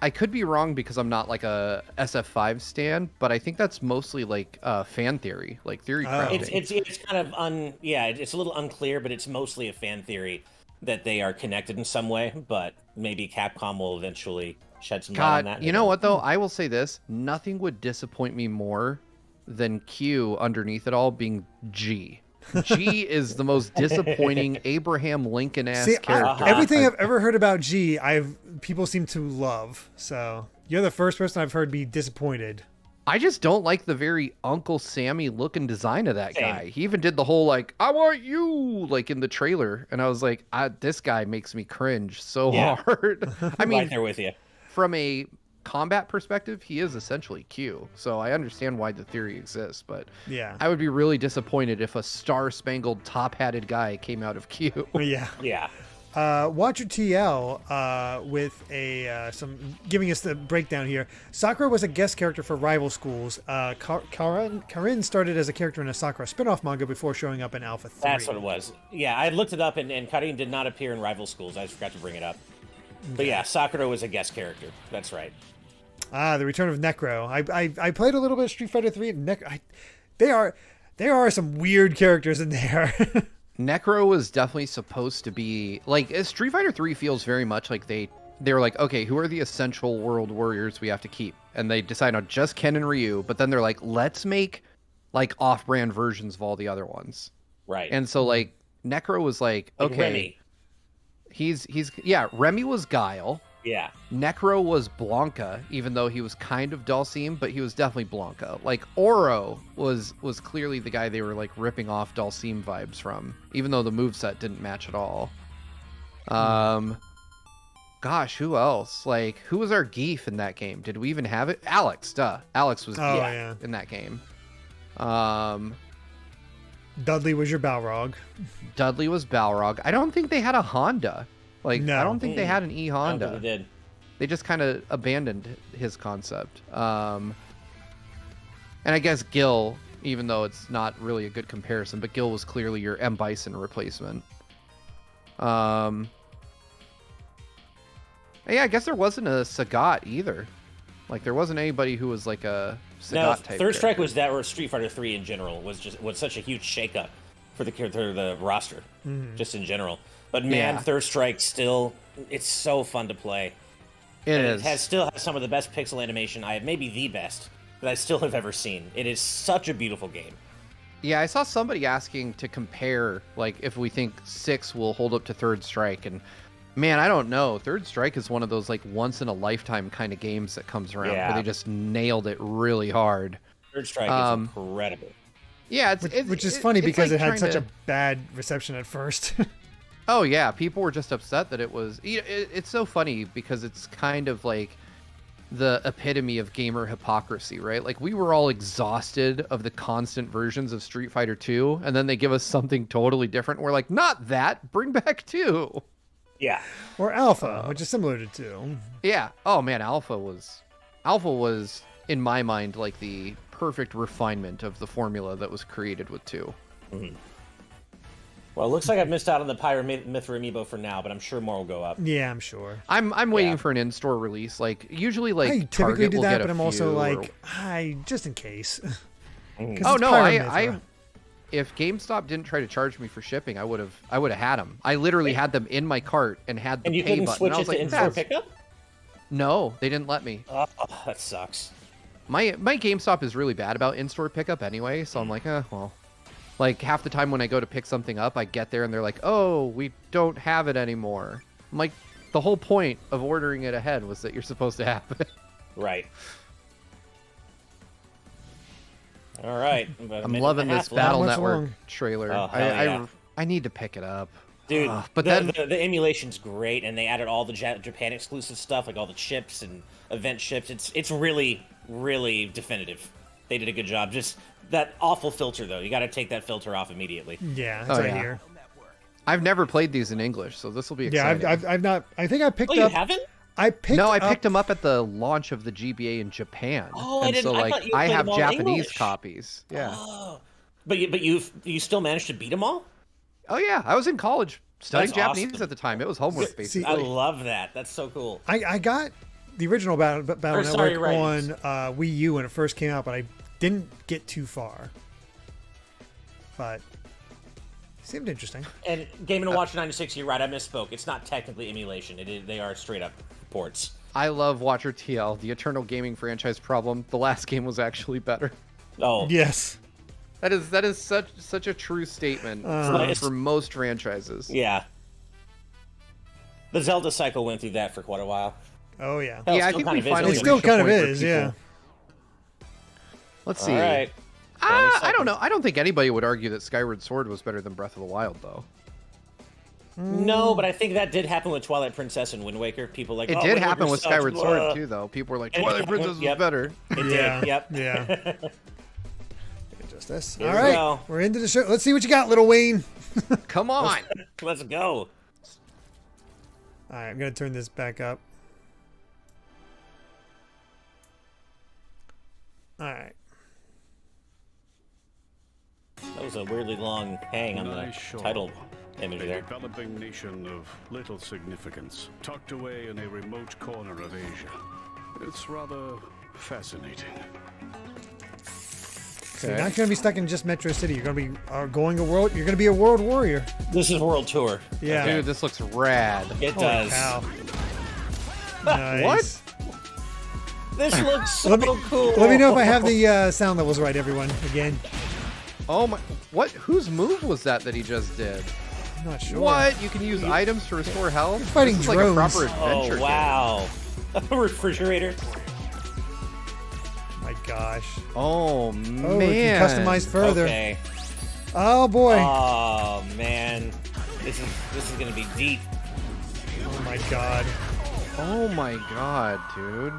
I could be wrong because I'm not like a SF5 stan, but I think that's mostly like fan theory, like theory crafting. It's kind of it's a little unclear, but it's mostly a fan theory that they are connected in some way. But maybe Capcom will eventually shed some light on God, that. you know what though? I will say this: nothing would disappoint me more than Q underneath it all being G. G is the most disappointing Abraham Lincoln-ass See, character. everything I've ever heard about G, people seem to love. So you're the first person I've heard be disappointed. I just don't like the very Uncle Sammy looking design of that Same. guy. He even did the whole like, I want you, like in the trailer. And I was like, this guy makes me cringe so hard. I mean, right there with you. from a combat perspective, he is essentially Q. So I understand why the theory exists, but Yeah. I would be really disappointed if a star-spangled top-hatted guy came out of Q. Yeah. Yeah. Watcher TL with giving us the breakdown here. Sakura was a guest character for Rival Schools. Karin started as a character in a Sakura spin-off manga before showing up in Alpha 3. That's what it was. Yeah, I looked it up, and Karin did not appear in Rival Schools. I just forgot to bring it up. But yeah, Sakura was a guest character. That's right. The return of Necro. I played a little bit of Street Fighter 3. There are some weird characters in there. Necro was definitely supposed to be like Street Fighter 3 feels very much like they were like, okay, who are the essential world warriors we have to keep? And they decide on just Ken and Ryu, but then they're like, let's make like off-brand versions of all the other ones. Right. And so like Necro was like, okay, Remy. he's Remy was Guile. Yeah. Necro was Blanca, even though he was kind of Dulcime, but he was definitely Blanca. Like Oro was clearly the guy they were like ripping off Dulcime vibes from, even though the moveset didn't match at all. Gosh, who else? Like, who was our Geef in that game? Did we even have it? Alex, duh. Alex was Geef in that game. Dudley was your Balrog. Dudley was Balrog. I don't think they had a Honda. Like, no. I don't think they had an E Honda. I don't think they did. They just kind of abandoned his concept. And I guess Gil, even though it's not really a good comparison, but Gil was clearly your M. Bison replacement. Yeah, I guess there wasn't a Sagat either. Like, there wasn't anybody who was like a Sagat type. Third Strike was that, or Street Fighter 3 in general was such a huge shakeup for the roster, just in general. But man, Third Strike still, it's so fun to play. It still has some of the best pixel animation maybe the best that I still have ever seen. It is such a beautiful game. Yeah, I saw somebody asking to compare, like, if we think 6 will hold up to Third Strike, and man, I don't know. Third Strike is one of those like once in a lifetime kind of games that comes around where they just nailed it really hard. Third Strike is incredible. Yeah, which is funny because it had such a bad reception at first. Oh yeah, people were just upset that it was. It's so funny because it's kind of like the epitome of gamer hypocrisy, right? Like, we were all exhausted of the constant versions of Street Fighter 2, and then they give us something totally different. We're like, not that. Bring back 2. Yeah. Or Alpha, which is similar to 2. Yeah. Oh man, Alpha was in my mind like the perfect refinement of the formula that was created with 2. Mm-hmm. Well, it looks like I've missed out on the Pyra Mithra amiibo for now, but I'm sure more will go up. Yeah, I'm sure. I'm waiting for an in-store release. Like, usually, like, I typically Target do will that, get but I'm also like, just in case. Oh no, I if GameStop didn't try to charge me for shipping, I would have had them. I literally had them in my cart and had the pay button. And you couldn't switch it to in-store pickup? No, they didn't let me. Oh, that sucks. My GameStop is really bad about in-store pickup anyway, so I'm like, well. Like, half the time when I go to pick something up, I get there and they're like, oh, we don't have it anymore. I'm like, the whole point of ordering it ahead was that you're supposed to have it. Right. All right. I'm loving this Battle Network long? trailer. Oh, I need to pick it up. Dude, but the emulation's great, and they added all the Japan exclusive stuff, like all the chips and event chips. It's really, really definitive. They did a good job. Just that awful filter, though. You got to take that filter off immediately. Yeah, that's right here. I've never played these in English, so this will be exciting. Yeah, I've not. I think I picked up. Oh, you haven't? I picked them up at the launch of the GBA in Japan. Oh, and I didn't. So, like, I have Japanese English copies. Yeah. Oh. But you still managed to beat them all? Oh yeah, I was in college studying That's Japanese awesome. at the time. It was homework, basically. I love that. That's so cool. I got the original Battle Network on Wii U when it first came out, but I didn't get too far. But it seemed interesting. And Game & Watch 96, you're right. I misspoke. It's not technically emulation. They are straight up ports. I love Watcher TL, the Eternal Gaming franchise problem. The last game was actually better. Oh yes. That is such a true statement for most franchises. Yeah. The Zelda cycle went through that for quite a while. Oh yeah. Hell, I think we finally. It still kind of is. Yeah. Let's see. All right. I don't know. I don't think anybody would argue that Skyward Sword was better than Breath of the Wild, though. No, but I think that did happen with Twilight Princess and Wind Waker. People like it did happen with Skyward Sword too, though. People were like, Twilight Princess was better. It did. Yep. Yeah. Just this. Here All right, we're into the show. Let's see what you got, Lil Wayne. Come on. Let's go. All right, I'm gonna turn this back up. All right. That was a weirdly long hang on the title image there. A developing nation of little significance, tucked away in a remote corner of Asia. It's rather fascinating. So you're not going to be stuck in just Metro City. You're going to be going a world. You're going to be a world warrior. This is World Tour. Yeah, dude, this looks rad. It does. Cow. Nice. What? This looks so cool. Let me know if I have the sound levels right, everyone. Again. Oh my! What? Whose move was that he just did? I'm not sure. What? You can use items to restore health? You're fighting this is drones. like a proper adventure Oh wow! A refrigerator. My gosh. Oh, Oh, man. we can customize further. Okay. Oh boy. Oh man, this is gonna be deep. Oh my god. Oh my god, dude.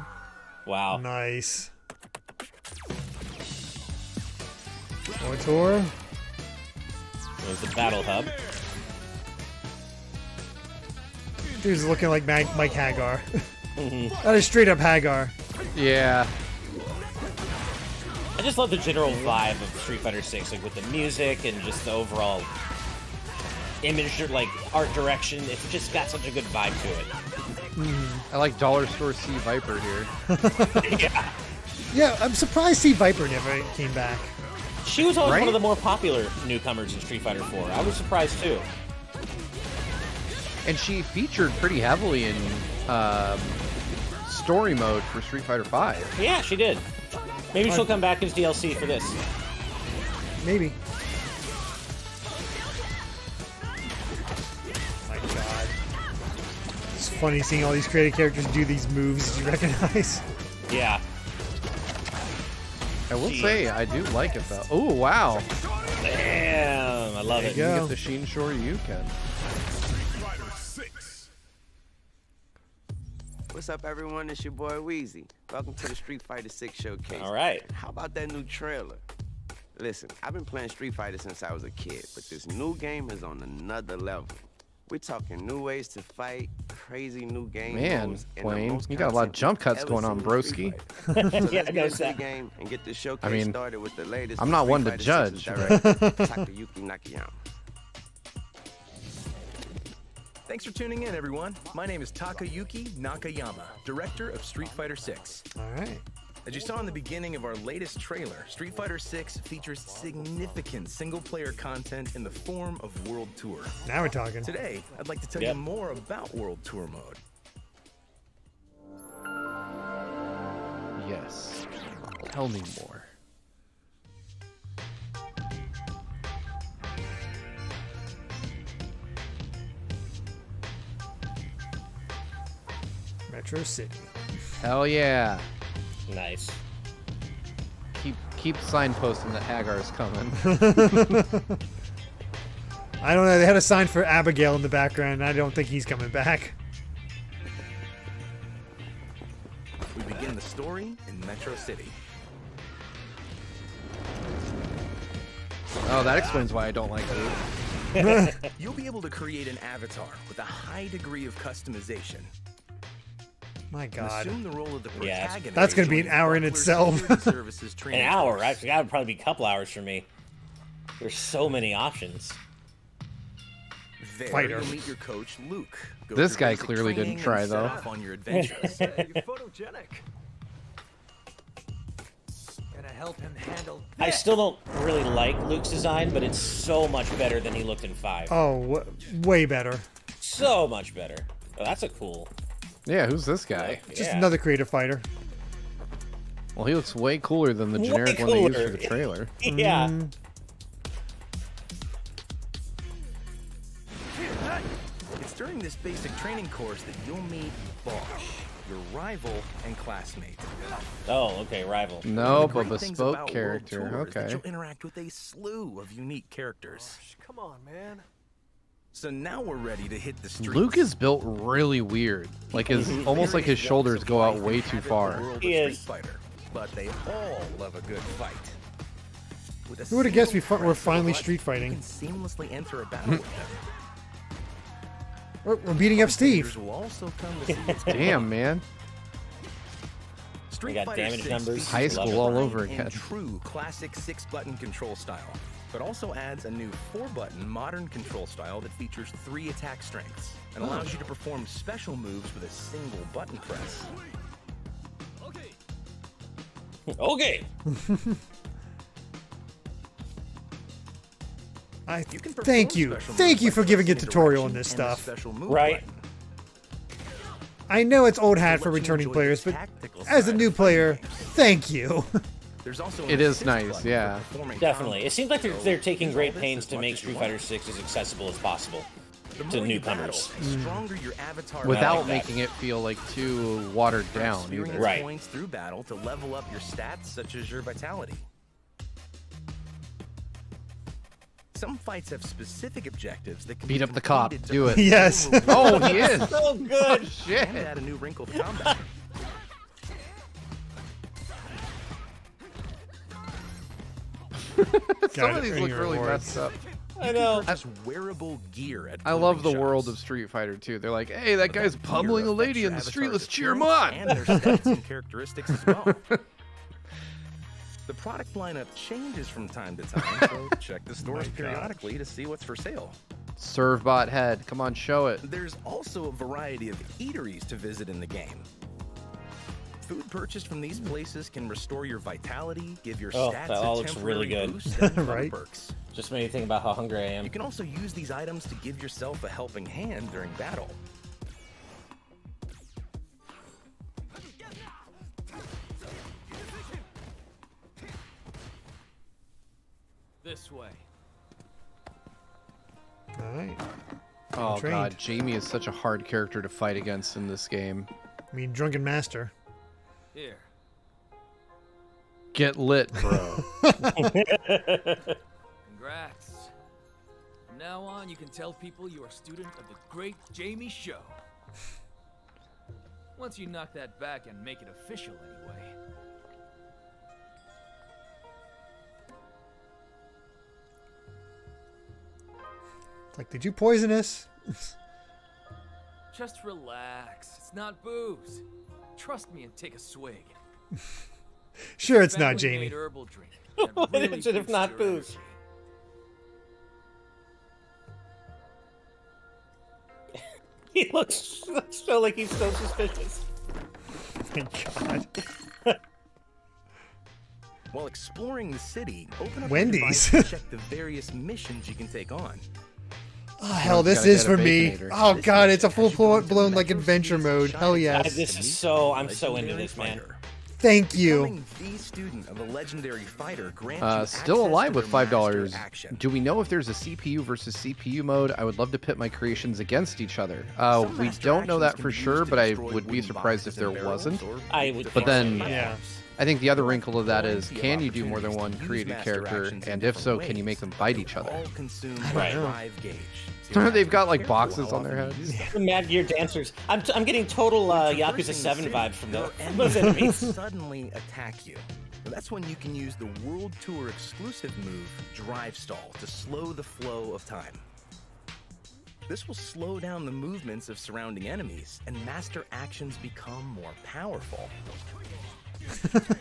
Wow. Nice. More tour. There's the battle hub. Dude's looking like Mike Hagar. That is straight up Hagar. Yeah. I just love the general vibe of Street Fighter 6, like with the music and just the overall image, like art direction. It's just got such a good vibe to it. I like Dollar Store C Viper here. Yeah. Yeah, I'm surprised C Viper never came back. She was always Right? one of the more popular newcomers in Street Fighter 4. I was surprised too. And she featured pretty heavily in story mode for Street Fighter 5. Yeah, she did. Maybe she'll come back as DLC for this. Maybe. My god. It's funny seeing all these creative characters do these moves you recognize. Yeah. I will say, I do like it though. Oh, wow. Damn, I love There it. you You go. get the Sheen Shore you can. What's up, everyone? It's your boy Wheezy. Welcome to the Street Fighter 6 showcase. All right. How about that new trailer? Listen, I've been playing Street Fighter since I was a kid, but this new game is on another level. We're talking new ways to fight, crazy new game Man, modes, and the Wayne, most you got a lot of content jump cuts we've going ever on, seen in Street broski. Fighter. So Yeah, let's I get noticed into the that. game and get this showcase I mean, started with the latest. I'm not from one Street to Fighter 6's judge, director, Takayuki Nakayama. Thanks for tuning in, everyone. My name is Takayuki Nakayama, director of Street Fighter 6. Alright. As you saw in the beginning of our latest trailer, Street Fighter 6 features significant single-player content in the form of World Tour. Now we're talking. Today, I'd like to tell Yep. you more about World Tour mode. Yes. Tell me more. Metro City. Hell yeah. Nice. Keep signposting that Hagar's coming. I don't know. They had a sign for Abigail in the background. I don't think he's coming back. We begin the story in Metro City. Oh, that explains why I don't like Luke. You'll be able to create an avatar with a high degree of customization. My And god. assume the role of the Yeah, protagonist. that's gonna be an hour in Butler itself. Security Services An training hour. course. Actually, that would probably be a couple hours for me. There's so many options. There, Fighter. you'll meet your coach, Luke. Go This through guy basic clearly didn't training try, and set though. off on your adventures. You're photogenic. Gonna help him handle. I still don't really like Luke's design, but it's so much better than he looked in 5. Oh, way better. So much better. Oh, that's a cool. Yeah, who's this guy? Just Yeah. another creative fighter. Well, he looks way cooler than the Way generic one they used for cooler. the trailer. Yeah. It's during this basic training course that you'll meet Bosch, your rival and classmate. Oh, okay, rival. No, The but great things bespoke about World character. Tour is that Okay. You'll interact with a slew of unique characters. Come on, man. So now we're ready to hit the streets. Luke is built really weird. Like his almost like his shoulders go out way too far. He is. Fighter, but they all love a good fight. With a Who would've guessed single we're press of a finally button, street fighting? You can seamlessly enter a battle with them. We're beating up Steve. Players will also come to see its Damn, man. Street We got Fighter damage 6 numbers. features High a school all tried over and again. True classic 6-button control style, but also adds a new 4-button modern control style that features 3 attack strengths and allows you to perform special moves with a single button press. Okay. You can perform Thank you. special Thank moves you by for giving a pressing tutorial on direction this and the stuff. special move Right. button. I know it's old hat To for let you returning enjoy players, the but tactical as a side new of fighting player, games. thank you. There's also It is nice, yeah. Definitely. It seems like they're taking great pains to make Street Fighter 6 as accessible as possible to newcomers. Without making it feel like too watered down. Right. Points through battle to level up your stats, such as your vitality. Some fights have specific objectives that can Beat be up the cop. completed to Do it. Yes. Oh, he is. So good. Shit. and add a new wrinkle to combat. Some of these look really messed up. I know. That's wearable gear at I love the clothing world shops. of Street Fighter 2. They're like, hey, that guy's pummeling a Gear lady in the affects street. your Let's cheer him avatar's on. appearance and their stats and characteristics as well. The product lineup changes from time to time, so check the stores periodically to see what's for sale. Servbot head. Come on, show it. There's also a variety of eateries to visit in the game. Food purchased from these places can restore your vitality, give your Oh, stats that all a looks temporary really good. boost, and fun Right. perks. Just made me think about how hungry I am. You can also use these items to give yourself a helping hand during battle. This way. All right. Oh, trained. God. Jamie is such a hard character to fight against in this game. I mean, Drunken Master. Here. Get lit, bro. Congrats. From now on, you can tell people you are a student of the great Jamie Show. Once you knock that back and make it official, anyway. Like, did you poison us? Just relax. It's not booze. Trust me and take a swig. Sure, it's not Family Jamie. made herbal drink. that What really is it if boosts not your booze? energy. He looks so like he's so suspicious. Thank God. While exploring the city, open up Wendy's. your device and check the various missions you can take on. Oh, hell, this gotta is get a for me. Baconator. Oh, God, it's a full-blown, like, adventure mode. Hell yes. This is so. I'm so into this, man. Thank you. Becoming the student of a legendary fighter grants you Still access alive to with their $5. master action. Do we know if there's a CPU versus CPU mode? I would love to pit my creations against each other. Some We master don't know that actions for can be sure, used to but I destroy would be wooden surprised if boxes there and barrels wasn't. or I would. But then, Yeah. I think the other wrinkle of that is, Plenty of can you do more than one opportunities to created use master character? actions in And if so, different can you make ways. them fight each other? All consume Right. a drive gauge. They've got, like, Careful boxes how on their often you heads. use The Mad Gear dancers. I'm getting total Yakuza Traversing 7 the vibes city, from your those enemies. suddenly attack you. And that's when you can use the World Tour exclusive move, Drive Stall, to slow the flow of time. This will slow down the movements of surrounding enemies, and master actions become more powerful.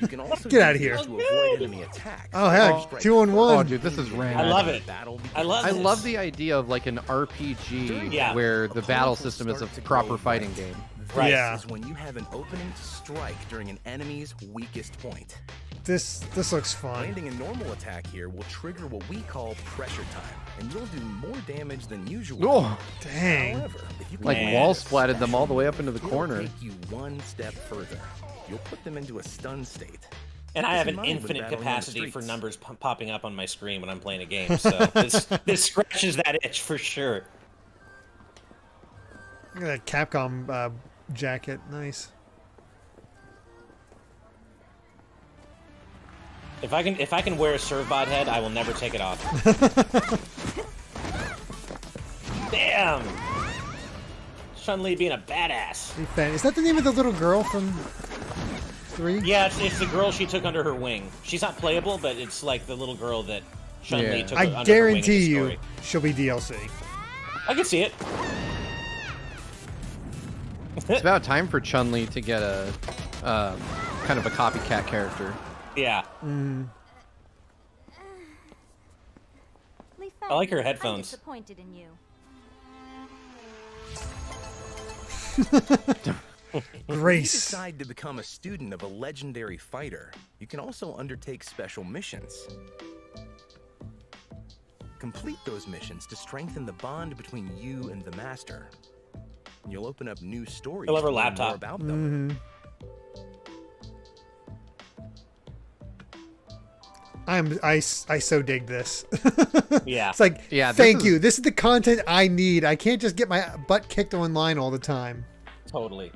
You can also Get outta use here. it to avoid enemy attacks. Oh, heck, Strike 2 on first. 1. Oh, dude, this is rad. I love it. Battle I love I this. love the idea of like an RPG Yeah. where the A battle powerful system is a start to proper grow fighting right. game. Right. Yeah. This is when you have an opening to strike during an enemy's weakest point. This looks fun. Landing a normal attack here will trigger what we call pressure time, and you'll do more damage than usual. Oh, Dang. However, if you can like Man. wall splatted them all the way up into the it'll corner. take you one step further. You'll put them into a stun state. And I Keep have this an in mind when infinite battling on the capacity for streets. numbers popping up on my screen when I'm playing a game. So this scratches that itch for sure. Look at that Capcom jacket. Nice. If I can wear a Servbot head, I will never take it off. Damn! Chun-Li being a badass. Big fan. Is that the name of the little girl from 3? Yeah, it's the girl she took under her wing. She's not playable, but it's like the little girl that Chun-Li Yeah. took I under her wing in guarantee the you story. she'll be DLC. I can see it. It's about time for Chun-Li to get a kind of a copycat character. Yeah. I like her headphones. I'm disappointed in you. If you Grace. decide to become a student of a legendary fighter, you can also undertake special missions. Complete those missions to strengthen the bond between you and the master. And you'll open up new stories I love her to learn more laptop. about them. I so dig this. Yeah. It's like, thank you. This is the content I need. I can't just get my butt kicked online all the time. Totally.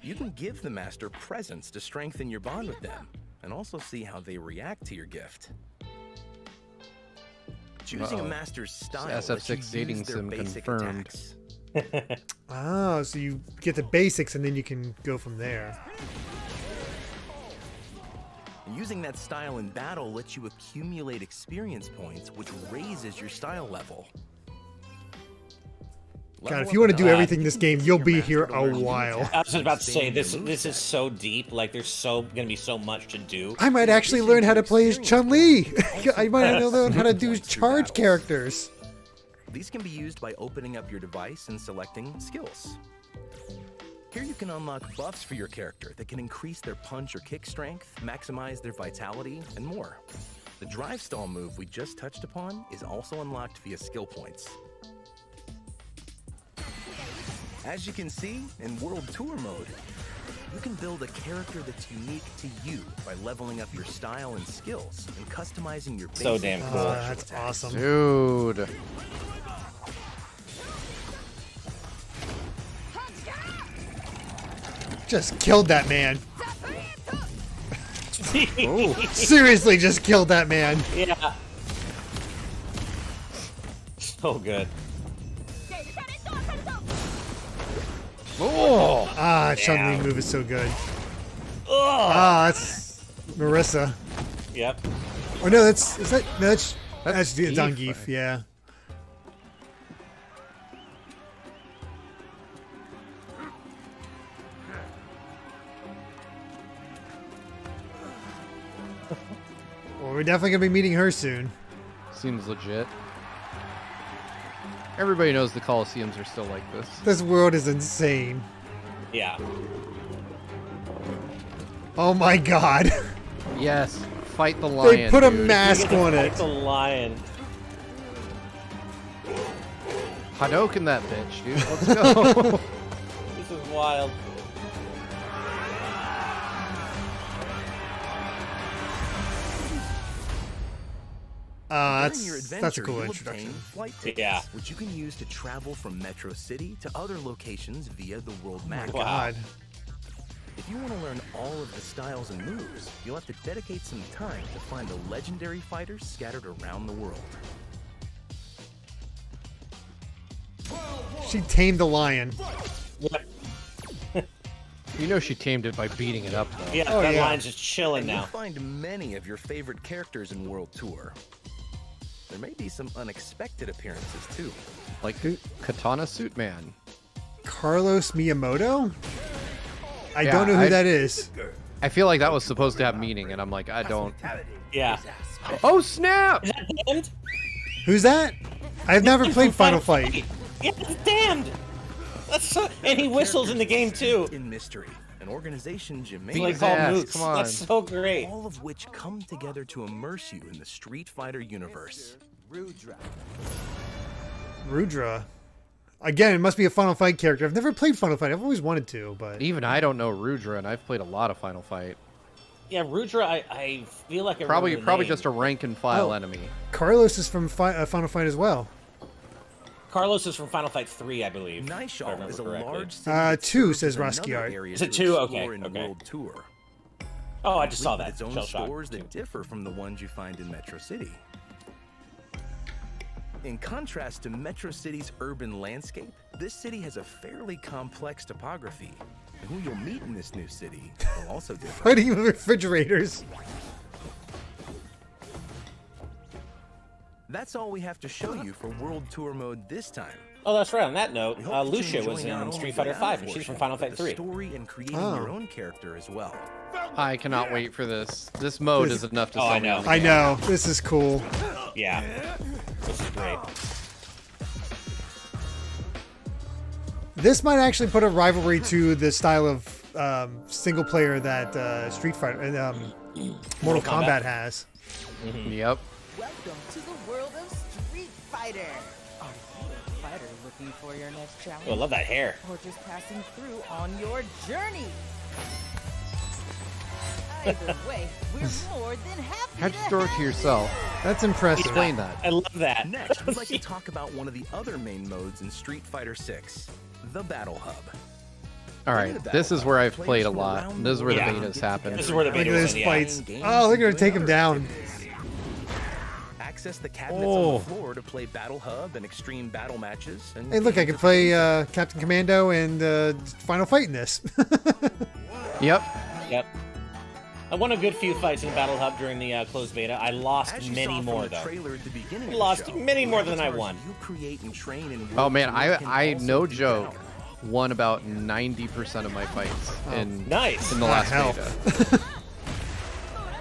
You can give the master presents to strengthen your bond with them, and also see how they react to your gift. Choosing a master's style SF6 dating sim confirmed. Oh, so you get the basics and then you can go from there. Using that style in battle lets you accumulate experience points, which raises your style level. God, if you want to do everything in this game, you'll be here a while. I was just about to say, this is so deep. Like, there's gonna be so much to do. I might actually learn how to play as Chun-Li. I might learn how to do charge characters. These can be used by opening up your device and selecting skills. Here you can unlock buffs for your character that can increase their punch or kick strength, maximize their vitality, and more. The drive stall move we just touched upon is also unlocked via skill points. As you can see, in World Tour mode, you can build a character that's unique to you by leveling up your style and skills and customizing your basic. So damn cool. That's awesome. Dude. Just killed that man. Seriously, just killed that man. Yeah. So good. Oh! Chun-Li move is so good. That's Marissa. Yep. Oh no, that's Zangief, yeah. Well, we're definitely gonna be meeting her soon. Seems legit. Everybody knows the Colosseums are still like this. This world is insane. Yeah. Oh my god. Yes. Fight the lion. They put a dude. mask on it. Fight the lion. Hadouken that bitch, dude. Let's go. This is wild. That's a cool introduction. Flight tickets, which you can use to travel from Metro City to other locations via the world map. Oh my god. If you want to learn all of the styles and moves, you'll have to dedicate some time to find the legendary fighters scattered around the world. She tamed the lion. You know she tamed it by beating it up, though. Yeah, that lion's just chilling now. You'll find many of your favorite characters in World Tour. There may be some unexpected appearances, too. Like who? Katana Suit Man. Carlos Miyamoto? I don't know who that is. I feel like that was supposed to have meaning, and I'm like, I don't. Yeah. Oh, snap! Is that Damned? Who's that? I've never played Final Fight. Yeah, it's Damned! That's so... And he whistles in the game, too. In Mystery, an organization It's like called Moots. Come on. That's so great. all of which come together to immerse you in the Street Fighter universe. Rudra. Again, it must be a Final Fight character. I've never played Final Fight. I've always wanted to, but... Even I don't know Rudra, and I've played a lot of Final Fight. Yeah, Rudra, I feel like I Probably remember the name. just a rank and file enemy. Carlos is from Final Fight as well. Carlos is from Final Fight 3, I believe. Nishal is a large city 2, says Roski Art. Is it 2? Okay, okay. World Tour. Oh, I just saw that. Its own Shell shock. stores that differ from the ones you find in Metro City. In contrast to Metro City's urban landscape, this city has a fairly complex topography. And who you'll meet in this new city will also differ. Fighting with refrigerators. That's all we have to show you for World Tour mode this time. Oh, that's right. On that note, We hope that you Lucia enjoy was not in only Street the Fighter battle 5, and she's from portion, Final but Fight the 3. story and creating your own character as well. I cannot wait for this. This mode is enough to sell me on the I game. know. This is cool. Yeah. This is great. This might actually put a rivalry to the style of single player that Street Fighter and Mortal Kombat has. Mm-hmm. Yep. Welcome to the world of Street Fighter. Are you a fighter looking for your next challenge? Oh, I love that hair. Or just passing through on your journey? Either way, we're more than happy. How'd you throw it to yourself? That's impressive. Explain that. I love that. Next, we'd like to talk about one of the other main modes in Street Fighter 6, the Battle Hub. All right, this is where I've played a lot. This is where the betas happen. This is where the Look at betas those fights. Oh, look at him take him down. Access the cabinets on the floor to play Battle Hub and extreme battle matches. And Hey, look, I can play Captain Commando and Final Fight in this. Yep. Yep. I won a good few fights in Battle Hub during the closed beta. I lost many more, though. I lost many more than I won. Oh, man, I no joke, won about 90% of my fights in the last beta.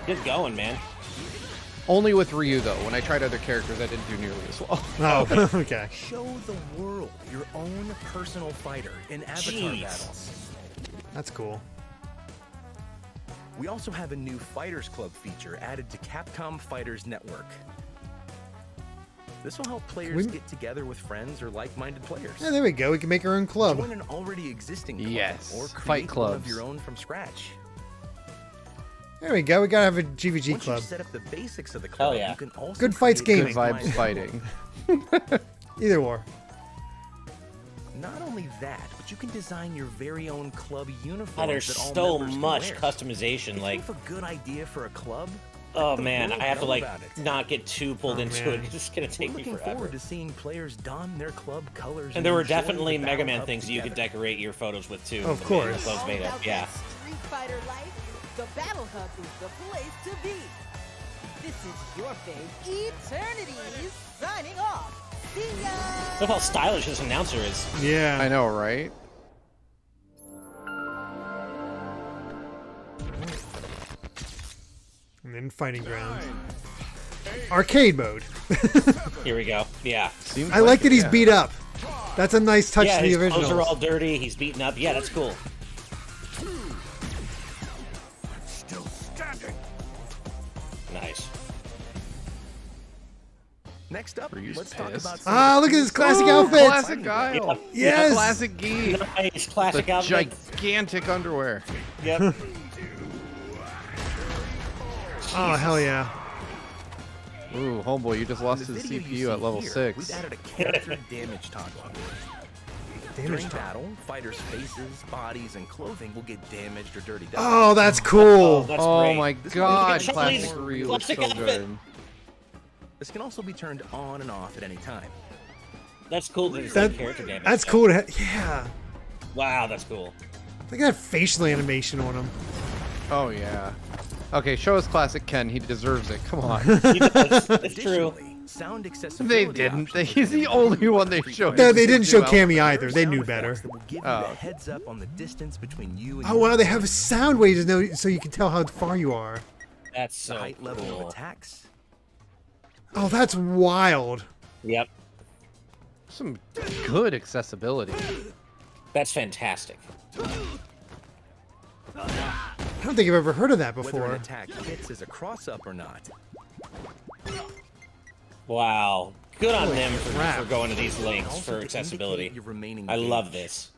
Good going, man. Only with Ryu, though. When I tried other characters, I didn't do nearly as well. Oh, okay. Show the world your own personal fighter in avatar battles. That's cool. We also have a new Fighters Club feature added to Capcom Fighters Network. This will help players get together with friends or like-minded players. Yeah, there we go. We can make our own club. Join an already existing club or create fight clubs. one of your own from scratch. There we go. We gotta have a GVG Once club. you set up the basics of the club, you can also Good fights gaming. Good vibes fighting. Either or. Not only that, but you can design your very own club uniform. Oh, there's so much customization. Like, if you have a good idea for a club, oh man, I have to not get too pulled into it. It's just gonna take me looking forever. forward to seeing players don their club colors. And there were definitely Mega Man things you could decorate your photos with too. Of course. Closed beta. Yeah. Street Fighter life, the Battle Hub is the place to be. This is your fave, Eternities, signing off. See ya! Look how stylish this announcer is. Yeah. I know, right? And then Fighting Grounds. Arcade mode. Here we go. Yeah. I like that he's beat up. That's a nice touch yeah, to the his original. clothes are all dirty. He's beaten up. Yeah, that's cool. Still standing. Nice. Next up, let's talk about look at his classic outfit. Classic Guile. Yes. Classic Gi. Nice. Classic outfit. Gigantic underwear. Yep. Oh, hell yeah. Ooh, homeboy, you just lost his CPU at level 6. We've added a character damage toggle. During battle, fighters' faces, bodies, and clothing will get damaged or dirtied up. Oh, that's cool. That's Oh great. my god, classic Ryu looks so Classic outfit. good. This can also be turned on and off at any time. That's cool. That it's like character damage. That's cool. Yeah. Wow, that's cool. Look at that facial animation on him. Oh yeah. Okay, show us classic Ken. He deserves it. Come on. He does. It's true. Sound accessibility. They didn't. He's the only one they showed. No, they didn't show Cammy either. They knew better. That will give you the heads up on the distance between you and Oh wow, they have a sound way to know, so you can tell how far you are. That's so the height cool. level of attacks. Oh, that's wild. Yep. Some good accessibility. That's fantastic. I don't think I've ever heard of that Whether before. an attack hits as a cross-up or not. Wow. Good on them crap. for going to these links Also for to accessibility. indicate your remaining I love damage. this.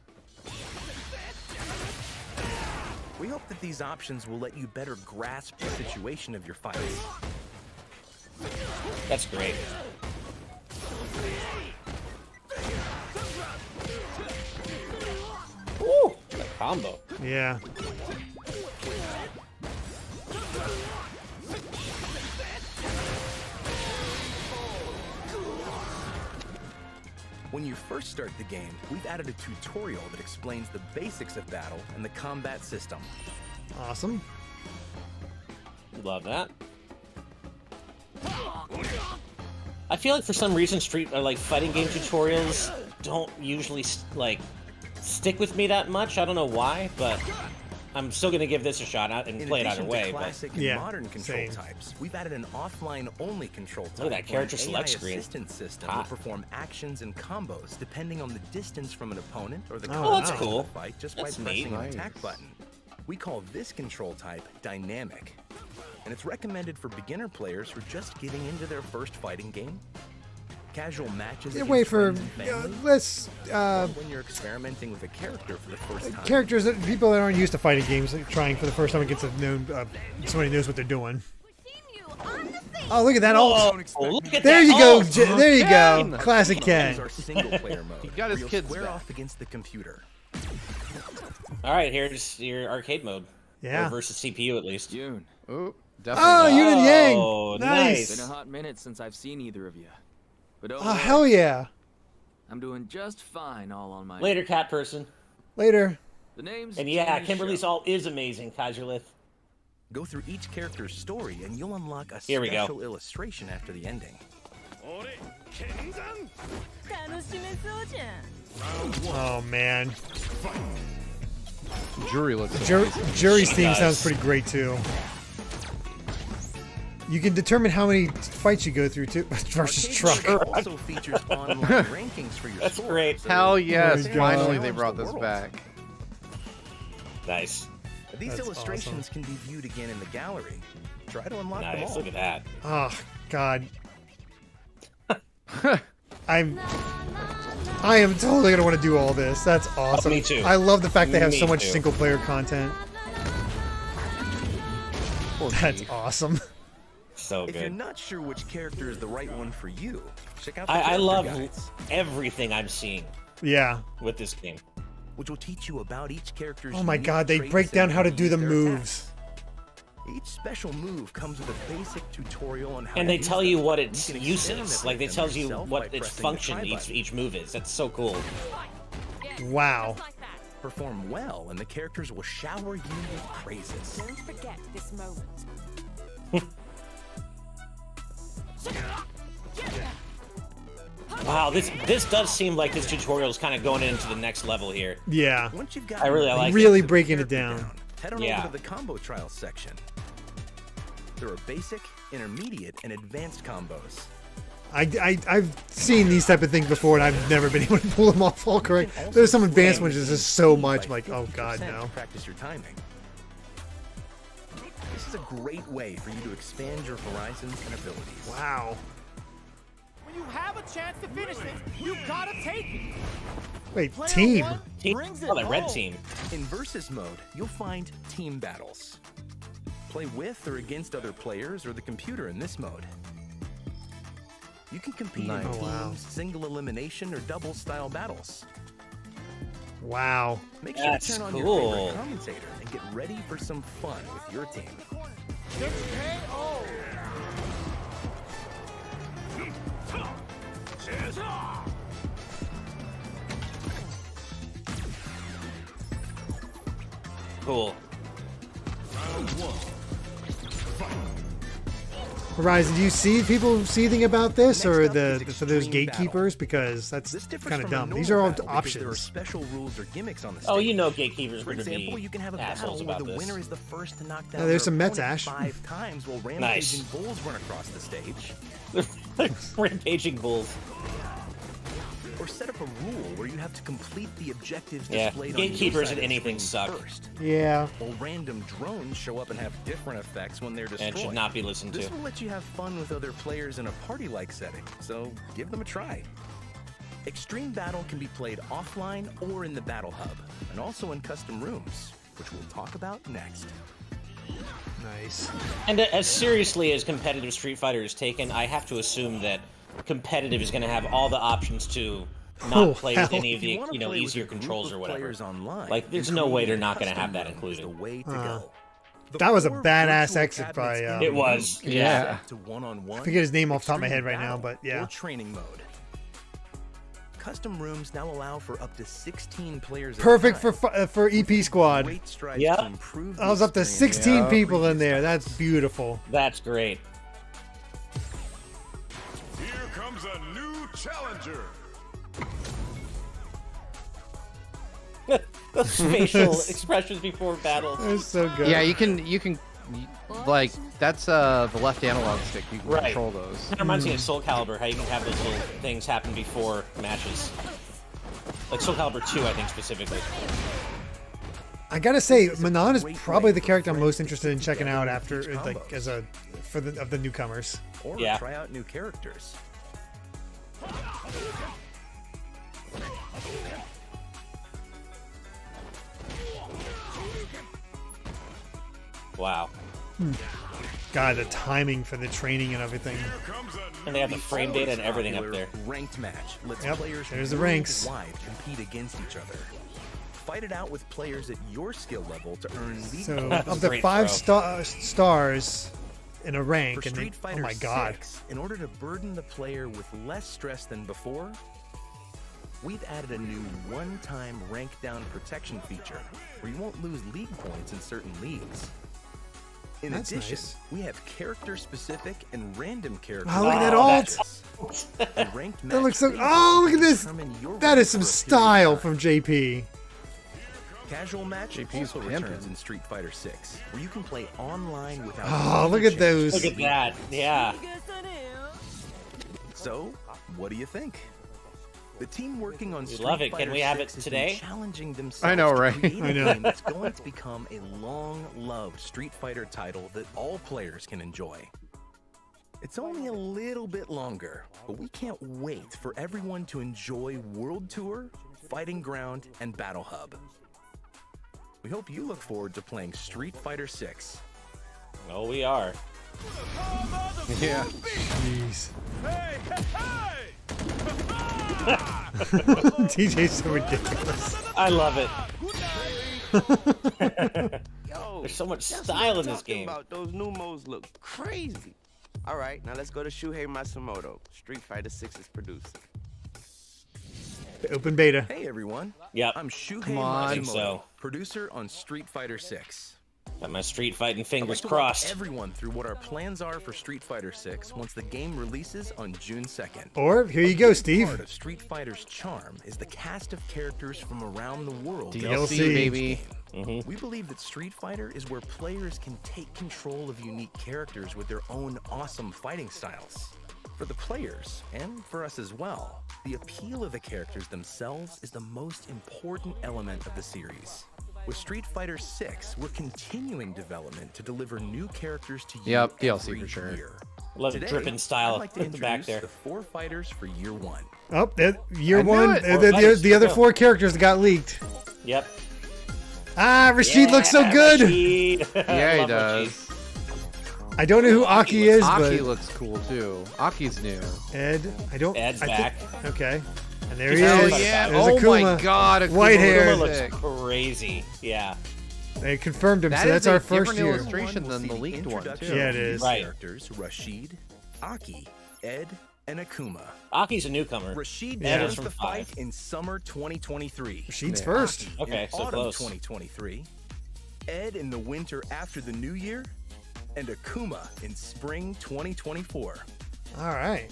We hope that these options will let you better grasp the situation of your fights. That's great. Woo! That combo. Yeah. When you first start the game, we've added a tutorial that explains the basics of battle and the combat system. Awesome. Love that. I feel like for some reason fighting game tutorials don't usually stick with me that much. I don't know why, but I'm still gonna give this a shot and play it either way. In classic But and modern control types, we've added an offline-only control type. Look at that character where an select AI screen. assistant system Hot. will perform actions and combos depending on the distance from an opponent or the Oh, that's context cool. of the fight just That's by pressing neat. an attack button. We call this control type dynamic, and it's recommended for beginner players who are just getting into their first fighting game. Casual matches. Wait for let's when you're experimenting with a character for the first time. Characters that people that aren't used to fighting games, like, trying for the first time against a known somebody knows what they're doing. Oh, look at that ult! There you go, there you go. Classic Ken. He got his kids square back. off against the computer. All right, here's your arcade mode. Yeah. Or versus CPU at least. June. Ooh, Oh, definitely. Yun and Yang. Oh, Nice. Been a hot minute since I've seen either of you. But don't Oh, worry, hell yeah. I'm doing just fine all on my Later, cat person. Later. The name's And yeah, Jamie Kimberly's Show. ult is amazing, Kajulith. Go through each character's story, and you'll unlock a Here we go. special illustration after the ending. Oh man. Jury looks Jury's theme sounds pretty great too. You can determine how many fights you go through too versus truck. Also features online rankings for your That's score. great. Hell yes! Oh my God. Finally, they brought this back. Nice. These That's illustrations can be viewed again in the gallery. Try to unlock them Nice. all. Look at that. Oh God. I am totally gonna want to do all this. That's awesome. me too. I love the fact they have so Me much too. single player content. Poor That's G. awesome. So If you're good. not sure which character is the right one for you, check out the I character love guides, everything I'm seeing Yeah. with this game. which will teach you about each character's Oh my unique God, they traits break down and how to use do the their moves. attacks. Each special move comes with a basic tutorial on how And to they use tell them. you what its can use experiment is. with Like, they them tells you yourself what by its pressing the function try button. each move is. That's so cool. Wow. Perform well, and the characters will shower you with praises. Don't forget this moment. Wow, this does seem like this tutorial is kind of going into the next level here. Yeah. Once you've got I really like Really the breaking it character down. head on Yeah. over to the combo trials section. There are basic, intermediate, and advanced combos. I've seen these type of things before, and I've never been able to pull them off all correct. There's some advanced ones. There's just so much. I'm like, oh God, to no. practice your timing. This is a great way for you to expand your horizons and abilities. Wow. When you have a chance to finish it, you gotta take it. Wait, Player team. one Team, brings it oh, the red home. team. In versus mode, you'll find team battles. Play with or against other players or the computer in this mode. You can compete in Nice. teams, Oh, wow. single elimination, or double style battles. Wow. Make sure That's to turn on your cool. favorite commentator and get ready for some fun with your team. Just KO. Cool. Horizon, do you see people seething about this, or Next up is for those Extreme gatekeepers? Because that's This differs kind of from a dumb. normal These are all battle because There are options. special rules or gimmicks on the stage. Oh, you know gatekeepers are For going to example, be you can have a assholes battle where about the this. winner is the first to knock down there's their some Mets, opponent Ash. 5 times while rampaging Nice. bulls run across the stage. Rampaging bulls. Or set up a rule where you have to complete the objectives Yeah, displayed on your gatekeepers side and of the anything screen suck. first. Yeah. While random drones show up and have different effects when they're destroyed. And should not be listened This to. will let you have fun with other players in a party-like setting, so give them a try. Extreme Battle can be played offline or in the Battle Hub, and also in custom rooms, which we'll talk about next. Nice. And as seriously as competitive Street Fighter is taken, I have to assume that competitive is going to have all the options to not Oh, play hell. with any of If you the wanna play with easier a group controls of or whatever. players online, Like, there's then no way creating they're a not going to custom have that room is included. the way to go. The That was a 4 badass virtual exit by, cabinets It in was, the room yeah. set to one-on-one, I forget his name off the top of my extreme head right now, battle, but yeah. or training mode. Custom rooms now allow for up to 16 players. Perfect at a time. for EP Squad. Great strides Yep. to improve I was up to the experience 16 of people in previous there. titles. That's beautiful. That's great. Here comes a new challenger. Those facial expressions before battle. That's so good. Yeah, you can like that's the left analog stick. You can Right. control those. That reminds me of Soul Calibur, how you can have those little things happen before matches. Like Soul Calibur 2, I think, specifically. I gotta say, Manon is probably the character I'm most interested in checking out after, like, of the newcomers. Or Yeah. try out new characters. Wow. God, the timing for the training and everything. And they have the frame data and everything up there. Ranked match lets Yep, players there's the ranks. worldwide compete against each other. Fight it out with players at your skill level to earn league So, points. of the 5 stars in a rank, For and they, Street Fighter oh my god. 6, in order to burden the player with less stress than before, we've added a new one-time rank down protection feature where you won't lose league points in certain leagues. In That's addition, nice. we have character-specific and random characters. Oh, look at that alt. That looks so. Oh, look at this. That is some style from JP. Casual match also returns in Street Fighter 6, where you can play online without. Oh, look at those. Look at that. Yeah. So, what do you think? The team working on Street love it. Fighter Can we have 6 it has today? been challenging themselves I know, right? to create I a know. game that's going to become a long-loved Street Fighter title that all players can enjoy. It's only a little bit longer, but we can't wait for everyone to enjoy World Tour, Fighting Ground, and Battle Hub. We hope you look forward to playing Street Fighter 6. Oh, we are. Yeah. Jeez. Hey, hey, hey! DJ's so ridiculous. I love it. Yo, There's so much that's style what in I'm this talking game. About. Those new modes look crazy. All right, now let's go to Shuhei Matsumoto, Street Fighter 6's producer. The open beta. Hey everyone. Yep. I'm Shuhei Come on. I think Matsumoto, so. producer on Street Fighter 6. Got my street fighting I'd fingers like to walk crossed. everyone through what our plans are for Street Fighter 6 once the game releases on June 2nd. Or, here you go, Part Steve. of Street Fighter's charm is the cast of characters from around the world. DLC. baby. We believe that Street Fighter is where players can take control of unique characters with their own awesome fighting styles. For the players, and for us as well, the appeal of the characters themselves is the most important element of the series. With Street Fighter 6, we're continuing development to deliver new characters to you Yep, DLC every for sure. year. Love the Today, dripping style I'd like to at the back introduce there. the 4 fighters for year 1. Oh, year I knew one. it. The other 4 characters that got leaked. Yep. Ah, Rashid looks so good. Rashid. I Yeah, he love does. Rashid. I don't know who Aki is, Aki but looks cool too. Aki's new. Ed, I don't. Ed's I back. Think, okay, and there he Hell is. yeah! There's Oh Akuma. my God! Akuma White hair. Akuma looks sick. looks crazy. Yeah. They confirmed him, That so is that's a our first different year. illustration We'll than see the leaked one, introduction too. Yeah, of it new is. Right. Characters Rashid, Aki, Ed, and Akuma. Aki's a newcomer. Rashid Yeah. begins From the fight 5. in summer 2023. Rashid's Yeah. first. Aki Okay, in so autumn close. 2023. Ed in the winter after the new year, and Akuma in spring 2024. All right.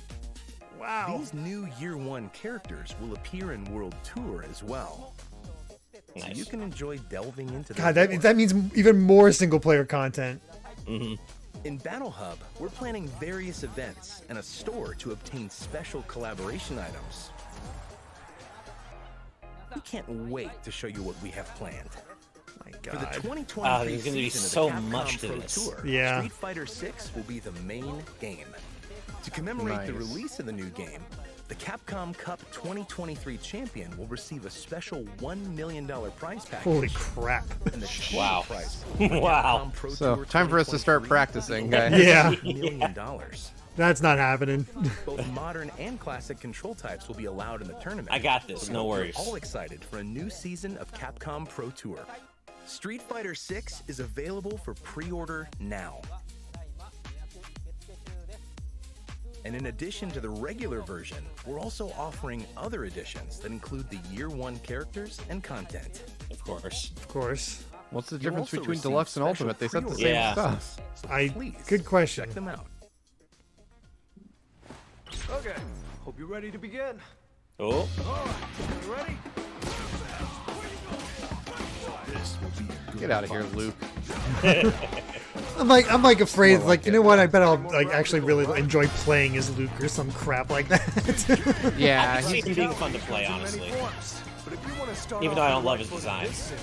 Wow. These new year 1 characters will appear in World Tour as well. So Nice. you can enjoy delving into God, their that means even more single player content. In Battle Hub, we're planning various events and a store to obtain special collaboration items. We can't wait to show you what we have planned. My For the God. 2023 there's gonna be season so of the Capcom much to Pro this. Tour, Yeah. Street Fighter 6 will be the main game. To commemorate the Nice. release of the new game, the Capcom Cup 2023 champion will receive a special $1 million prize package. Holy crap. And the total Wow. prize Wow. Capcom Pro So, Tour time for us to start 2023 practicing, will guys. be Yeah. $1 million. That's not happening. Both modern and classic control types will be allowed in the tournament. I got this, So we no hope you're worries. all excited for a new season of Capcom Pro Tour. Street Fighter 6 is available for pre-order now. And in addition to the regular version, we're also offering other editions that include the Year 1 characters and content. Of course. Of course. What's the You'll difference also between receive Deluxe and special Ultimate? They said the pre-order same Yeah. stuff. Please, Good question. check them out. Okay, hope you're ready to begin. Oh. All right, you ready? Get out of here, Luke. I'm like afraid. Like, you know what? I bet I'll like actually really enjoy playing as Luke or some crap like that. Yeah, I can see he's him being fun to play, honestly. Even though I don't love his designs.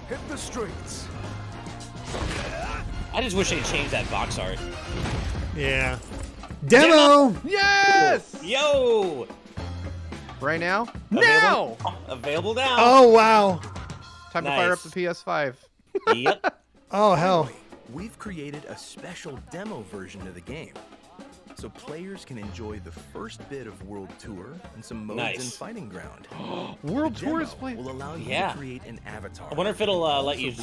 Hit the streets. I just wish they'd change that box art. Yeah. Demo. yes. Yo! right now. Available now. Oh, wow. Time to fire up the PS5. Yep. Oh, hell. We've created a special demo version of the game, so players can enjoy the first bit of World Tour and some modes in Fighting Ground. World Tour is playing. Will allow you to create an avatar. I wonder if it'll let you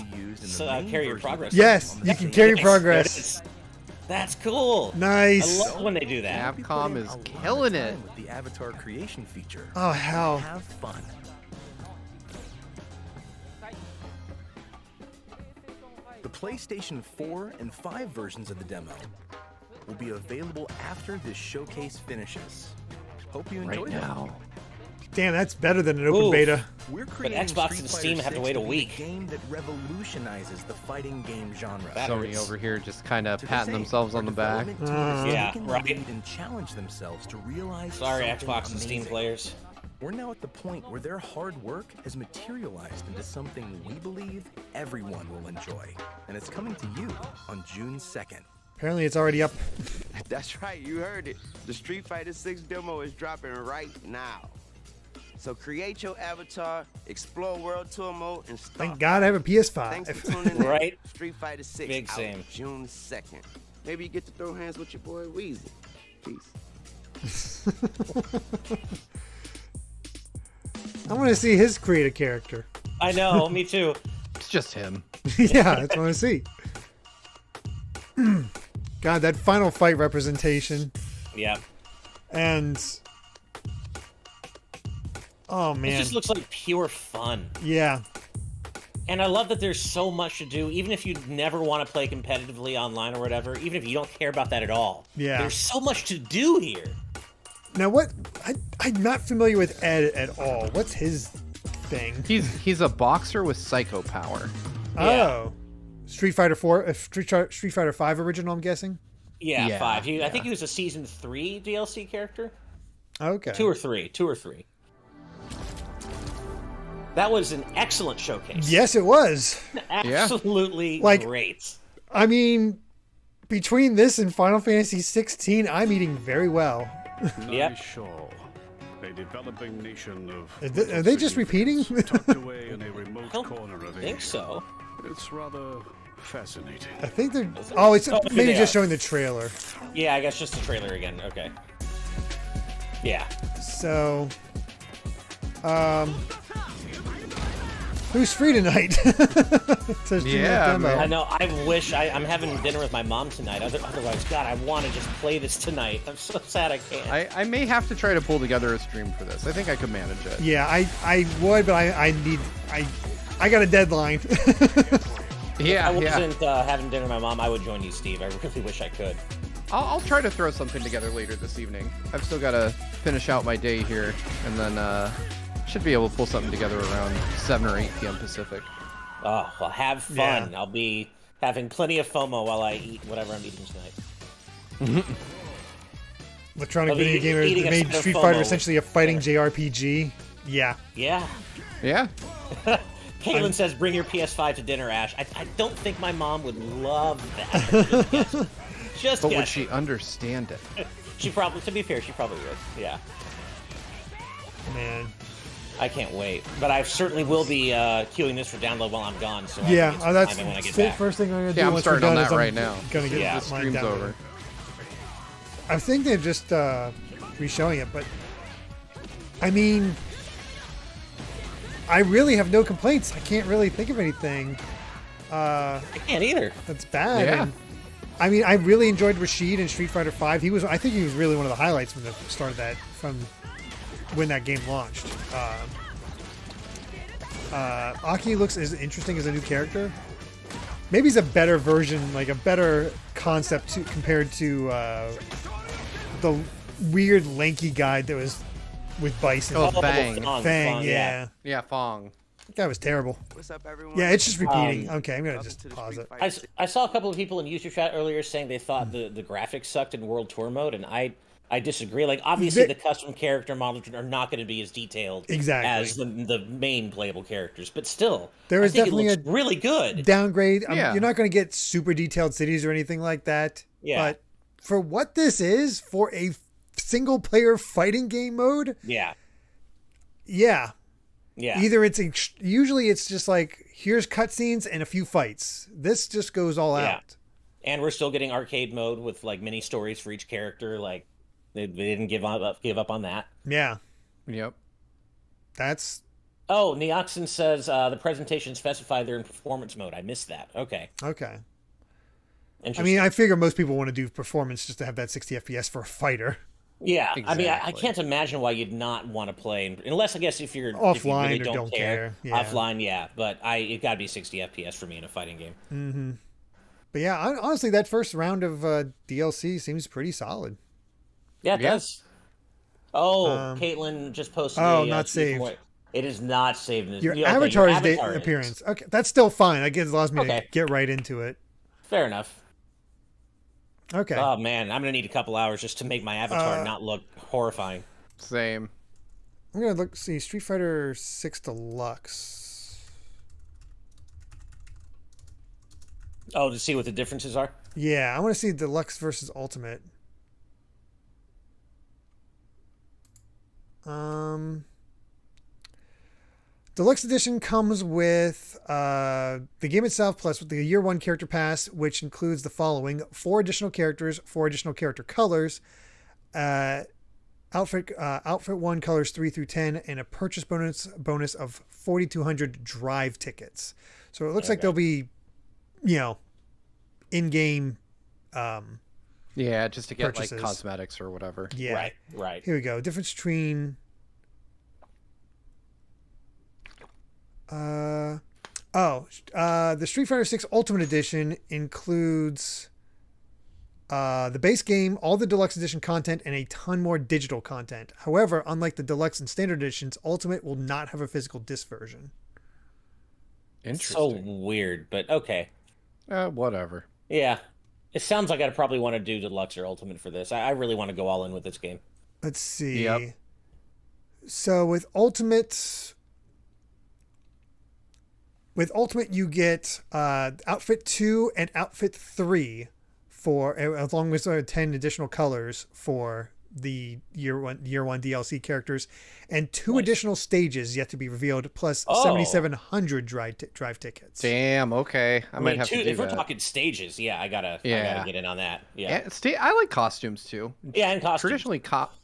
carry your progress. Yes, you can carry progress. That's cool. Nice. I love when they do that. Capcom is killing it with the avatar creation feature. Oh, hell. Have fun. The PlayStation 4 and 5 versions of the demo will be available after this showcase finishes. Hope you enjoy now. Damn, that's better than an open beta. We're But creating Xbox and Steam have to wait a week. A game that revolutionizes the fighting game genre. Sony over here just kind of patting themselves on the back. Yeah, right. And challenge themselves to realize. Sorry, something Xbox and Steam amazing. players. We're now at the point where their hard work has materialized into something we believe everyone will enjoy. And it's coming to you on June 2nd. Apparently it's already up. That's right, you heard it. The Street Fighter 6 demo is dropping right now. So create your avatar, explore World Tour mode, and start. Thank God I have a PS5. Thanks for tuning in. Right. Street Fighter 6 Big out same. June 2nd. Maybe you get to throw hands with your boy Weezy. Peace. I want to see his creative character. I know, me too. It's just him. Yeah, that's what I want to see. God, that final fight representation. Yeah. And oh man, It just looks like pure fun. Yeah. And I love that there's so much to do, even if you never want to play competitively online or whatever, even if you don't care about that at all. Yeah. There's so much to do here. Now what? I'm not familiar with Ed at all. What's his thing? He's a boxer with psycho power. Oh, Street Fighter 4, Street Fighter 5 original. I'm guessing. Yeah, 5. I think he was a Season 3 DLC character. Okay. 2 or 3. That was an excellent showcase. Yes, it was. Absolutely Like, great. I mean, between this and Final Fantasy 16, I'm eating very well. Yep. Shaw, a developing nation of Are they just repeating? tucked away in a remote I don't corner of think Asia. so. It's rather fascinating. I think they're. Oh, it's Oh, maybe they just are. showing the trailer. Yeah, I guess just the trailer again. Okay. Yeah. So, who's free tonight? To stream that demo. I know. I wish I'm having dinner with my mom tonight. Otherwise, God, I want to just play this tonight. I'm so sad I can't. I may have to try to pull together a stream for this. I think I could manage it. Yeah, I would, but I got a deadline. Yeah, I wasn't having dinner with my mom, I would join you, Steve. I really wish I could. I'll try to throw something together later this evening. I've still got to finish out my day here, and then should be able to pull something together around 7 or 8 p.m. Pacific. Oh, well, have fun. Yeah. I'll be having plenty of FOMO while I eat whatever I'm eating tonight. Electronic video gamers that made Street Fighter essentially a fighting JRPG. Yeah. Yeah. Yeah. Caitlin says, bring your PS5 to dinner, Ash. I don't think my mom would love that. Just but guessing. would she understand it? She probably, to be fair, she probably would. Yeah. Man. I can't wait. But I certainly will be queuing this for download while I'm gone. So yeah, that's when I get the back. first thing I'm going to do. Yeah, I'm once starting we're on done that is right now. Gonna get the stream's over. I think they're just re-showing it, but I mean, I really have no complaints. I can't really think of anything. I can't either. That's bad. Yeah. And, I mean, I really enjoyed Rashid in Street Fighter 5. I think he was really one of the highlights from the start of that, from when that game launched. Aki looks as interesting as a new character. Maybe he's a better version, like a better concept compared to the weird lanky guy that was with Bison. Oh, Fang. Fang, yeah. Yeah, Fong. That was terrible. What's up, everyone? Yeah, it's just repeating. Okay, I'm gonna just pause it. I saw a couple of people in YouTube chat earlier saying they thought the graphics sucked in World Tour mode, and I disagree. Like, obviously, the custom character models are not going to be as detailed as the main playable characters, but still, there is definitely it looks really good downgrade. Yeah. You're not going to get super detailed cities or anything like that. Yeah. But for what this is, for a single-player fighting game mode, yeah, Yeah. Yeah. Either usually it's just like, here's cutscenes and a few fights. This just goes all out. And we're still getting arcade mode with like mini stories for each character. Like they didn't give up on that. Yeah. Yep. That's. Oh, Neoxin says the presentation specified they're in performance mode. I missed that. Okay. I mean, I figure most people want to do performance just to have that 60 FPS for a fighter. Yeah, Exactly. I mean, I can't imagine why you'd not want to play, unless I guess if you're offline if you really or don't care. Yeah. Offline, yeah, but it got to be 60 FPS for me in a fighting game. Mm-hmm. But yeah, honestly, that first round of DLC seems pretty solid. Yeah, it does. Oh, Caitlin just posted. Oh, not saved. It is not saved. Your avatar's appearance. Okay, that's still fine. I guess it allows me to get right into it. Fair enough. Okay. Oh man, I'm gonna need a couple hours just to make my avatar not look horrifying. Same. I'm gonna see Street Fighter 6 Deluxe. Oh, to see what the differences are? Yeah, I want to see Deluxe versus Ultimate. Deluxe Edition comes with the game itself plus with the Year 1 Character Pass, which includes the following: 4 additional characters, 4 additional character colors, outfit 1 colors 3 through 10, and a purchase bonus of 4,200 drive tickets. So it looks like there'll be, in-game just to get purchases. like cosmetics or whatever. Yeah. Right. Here we go. Difference between the Street Fighter 6 Ultimate Edition includes the base game, all the Deluxe Edition content, and a ton more digital content. However, unlike the Deluxe and Standard Editions, Ultimate will not have a physical disc version. Interesting. So weird, but okay. Whatever. Yeah. It sounds like I'd probably want to do Deluxe or Ultimate for this. I really want to go all in with this game. Let's see. Yep. So with Ultimate, you get Outfit 2 and Outfit 3 along with 10 additional colors for the Year 1 DLC characters, and 2 additional stages yet to be revealed, plus 7,700 drive tickets. Damn. Okay, I might have to do if we're that. talking stages, I gotta get in on that. Yeah. I like costumes too. Yeah, and costumes. Traditionally,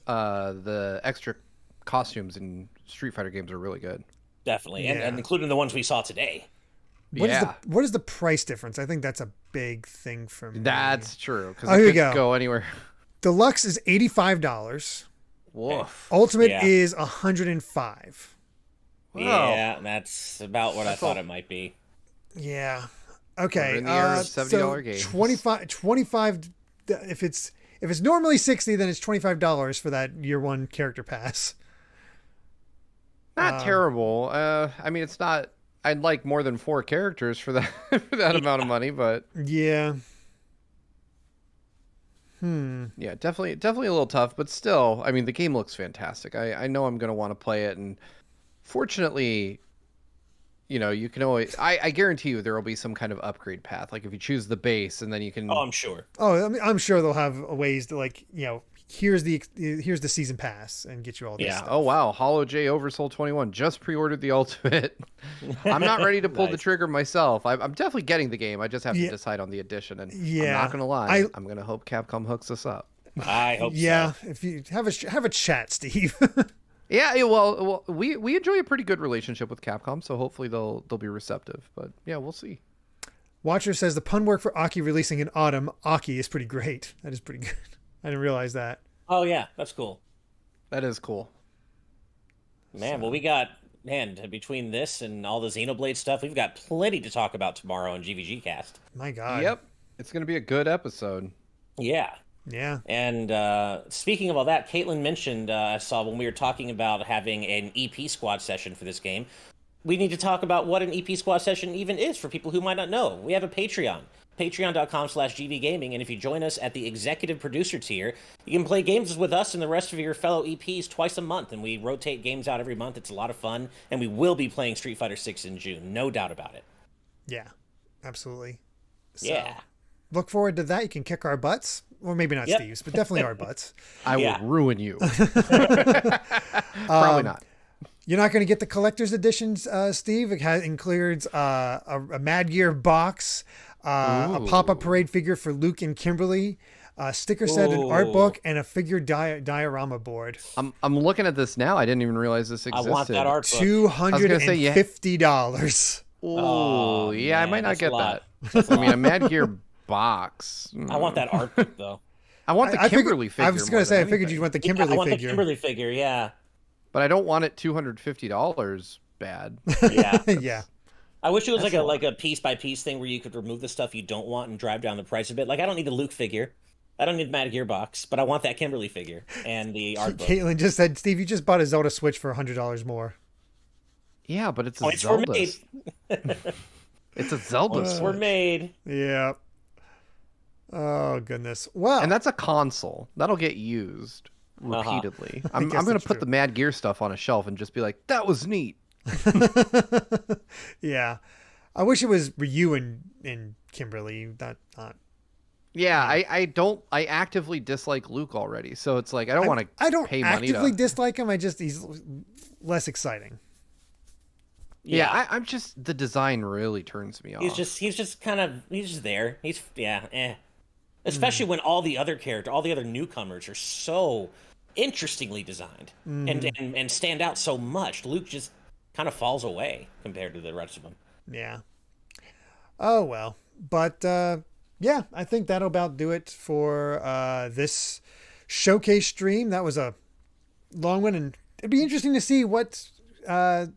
the extra costumes in Street Fighter games are really good. Definitely, and including the ones we saw today. What is the price difference? I think that's a big thing for me. That's true, because here we go anywhere. Deluxe is $85. Woof. Ultimate is $105. Yeah, that's about what I thought it might be. Yeah. Okay. In the era of $70 games. 25. If it's normally $60, then it's $25 for that Year 1 Character Pass. Not terrible. I mean, it's not. I'd like more than 4 characters for that amount of money, but yeah. Yeah, definitely a little tough, but still, I mean, the game looks fantastic. I know I'm going to want to play it, and fortunately, you can always. I guarantee you there will be some kind of upgrade path. Like if you choose the base, and then you can. Oh, I'm sure. Oh, I mean, I'm sure they'll have ways to here's the season pass and get you all this stuff. Oh wow, Hollow J Oversoul 21 just pre-ordered the Ultimate. I'm not ready to pull the trigger myself. I'm definitely getting the game. I just have to decide on the edition, and I'm not gonna lie. I'm gonna hope Capcom hooks us up. I hope. Yeah, so. if you have a chat, Steve. Yeah, well, we enjoy a pretty good relationship with Capcom, so hopefully they'll be receptive. But yeah, we'll see. Watcher says the pun work for Aki releasing in autumn. Aki is pretty great. That is pretty good. I didn't realize that. Oh yeah, that's cool. That is cool. Man, well, we got between this and all the Xenoblade stuff, we've got plenty to talk about tomorrow on GVG Cast. My God. Yep, it's gonna be a good episode. Yeah. Yeah. And speaking of all that, Caitlin mentioned, I saw when we were talking about having an EP squad session for this game, we need to talk about what an EP squad session even is for people who might not know. We have a Patreon, patreon.com/gvgaming, and if you join us at the executive producer tier, you can play games with us and the rest of your fellow EPs twice a month, and we rotate games out every month. It's a lot of fun, and we will be playing Street Fighter 6 in June, no doubt about it. Yeah, absolutely. So, yeah. Look forward to that. You can kick our butts. Or maybe not Steve's, but definitely our butts. I will ruin you. Probably not. You're not going to get the collector's editions, Steve. It includes a Mad Gear box, a pop-up parade figure for Luke and Kimberly, a sticker set, an art book, and a figure diorama board. I'm looking at this now. I didn't even realize this existed. I want that art book. $250. Oh, yeah, I might not get that. I mean, a Mad Gear box. I want that art book, though. I want the Kimberly figure. I was going to say, I figured you'd want the Kimberly figure. I want the Kimberly figure, yeah. But I don't want it $250 bad. Yeah. Yeah. I wish it was like a piece by piece thing where you could remove the stuff you don't want and drive down the price a bit. Like, I don't need the Luke figure. I don't need the Mad Gear box, but I want that Kimberly figure and the art book. Caitlin just said, Steve, you just bought a Zelda Switch for $100 more. Yeah, but it's a Zelda. It's a Zelda Switch. We're made. Yeah. Oh, goodness. Well, and that's a console. That'll get used repeatedly. I'm going to put the Mad Gear stuff on a shelf and just be like, that was neat. Yeah. I wish it was Ryu and Kimberly. Not. Yeah, I actively dislike Luke already. So it's like, I don't want to pay money to... I don't actively dislike him. he's less exciting. Yeah, I'm just, the design really turns me off. He's just there. Especially when all the other newcomers are so interestingly designed and stand out so much. Luke just kind of falls away compared to the rest of them. Yeah. Oh, well. But, yeah, I think that'll about do it for this showcase stream. That was a long one, and it'd be interesting to see what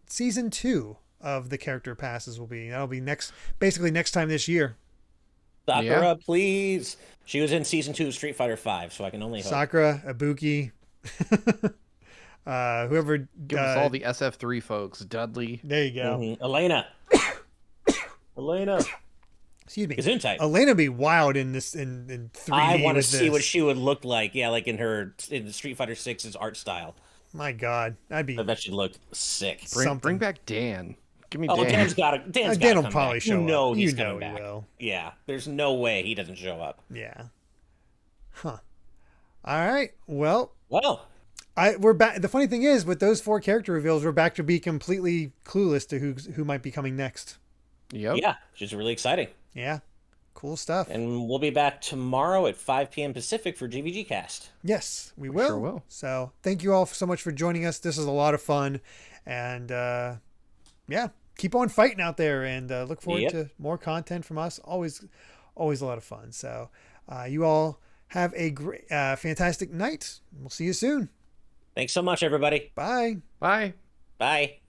season 2 of the character passes will be. That'll be next time this year. Sakura, please. She was in season 2 of Street Fighter V, so I can only hope. Sakura, Ibuki, whoever. Give us all the SF3 folks. Dudley. There you go. Mm-hmm. Elena. Excuse me. Gesundheit. Elena be wild in this in 3D. I want to see what she would look like. Yeah, like in Street Fighter 6's art style. My God, I bet she'd look sick. Bring back Dan. Give me Dan. Dan's got Dan will probably show up. He's coming back. Will. Yeah, there's no way he doesn't show up. Yeah. Huh. All right. Well. We're back. The funny thing is, with those 4 character reveals, we're back to be completely clueless to who might be coming next. Yep. Yeah, which is really exciting. Yeah. Cool stuff. And we'll be back tomorrow at 5 p.m. Pacific for GVG Cast. Yes, we will. Sure will. So thank you all so much for joining us. This is a lot of fun. And yeah, keep on fighting out there, and look forward to more content from us. Always a lot of fun. So you all have a great, fantastic night. We'll see you soon. Thanks so much, everybody. Bye. Bye. Bye.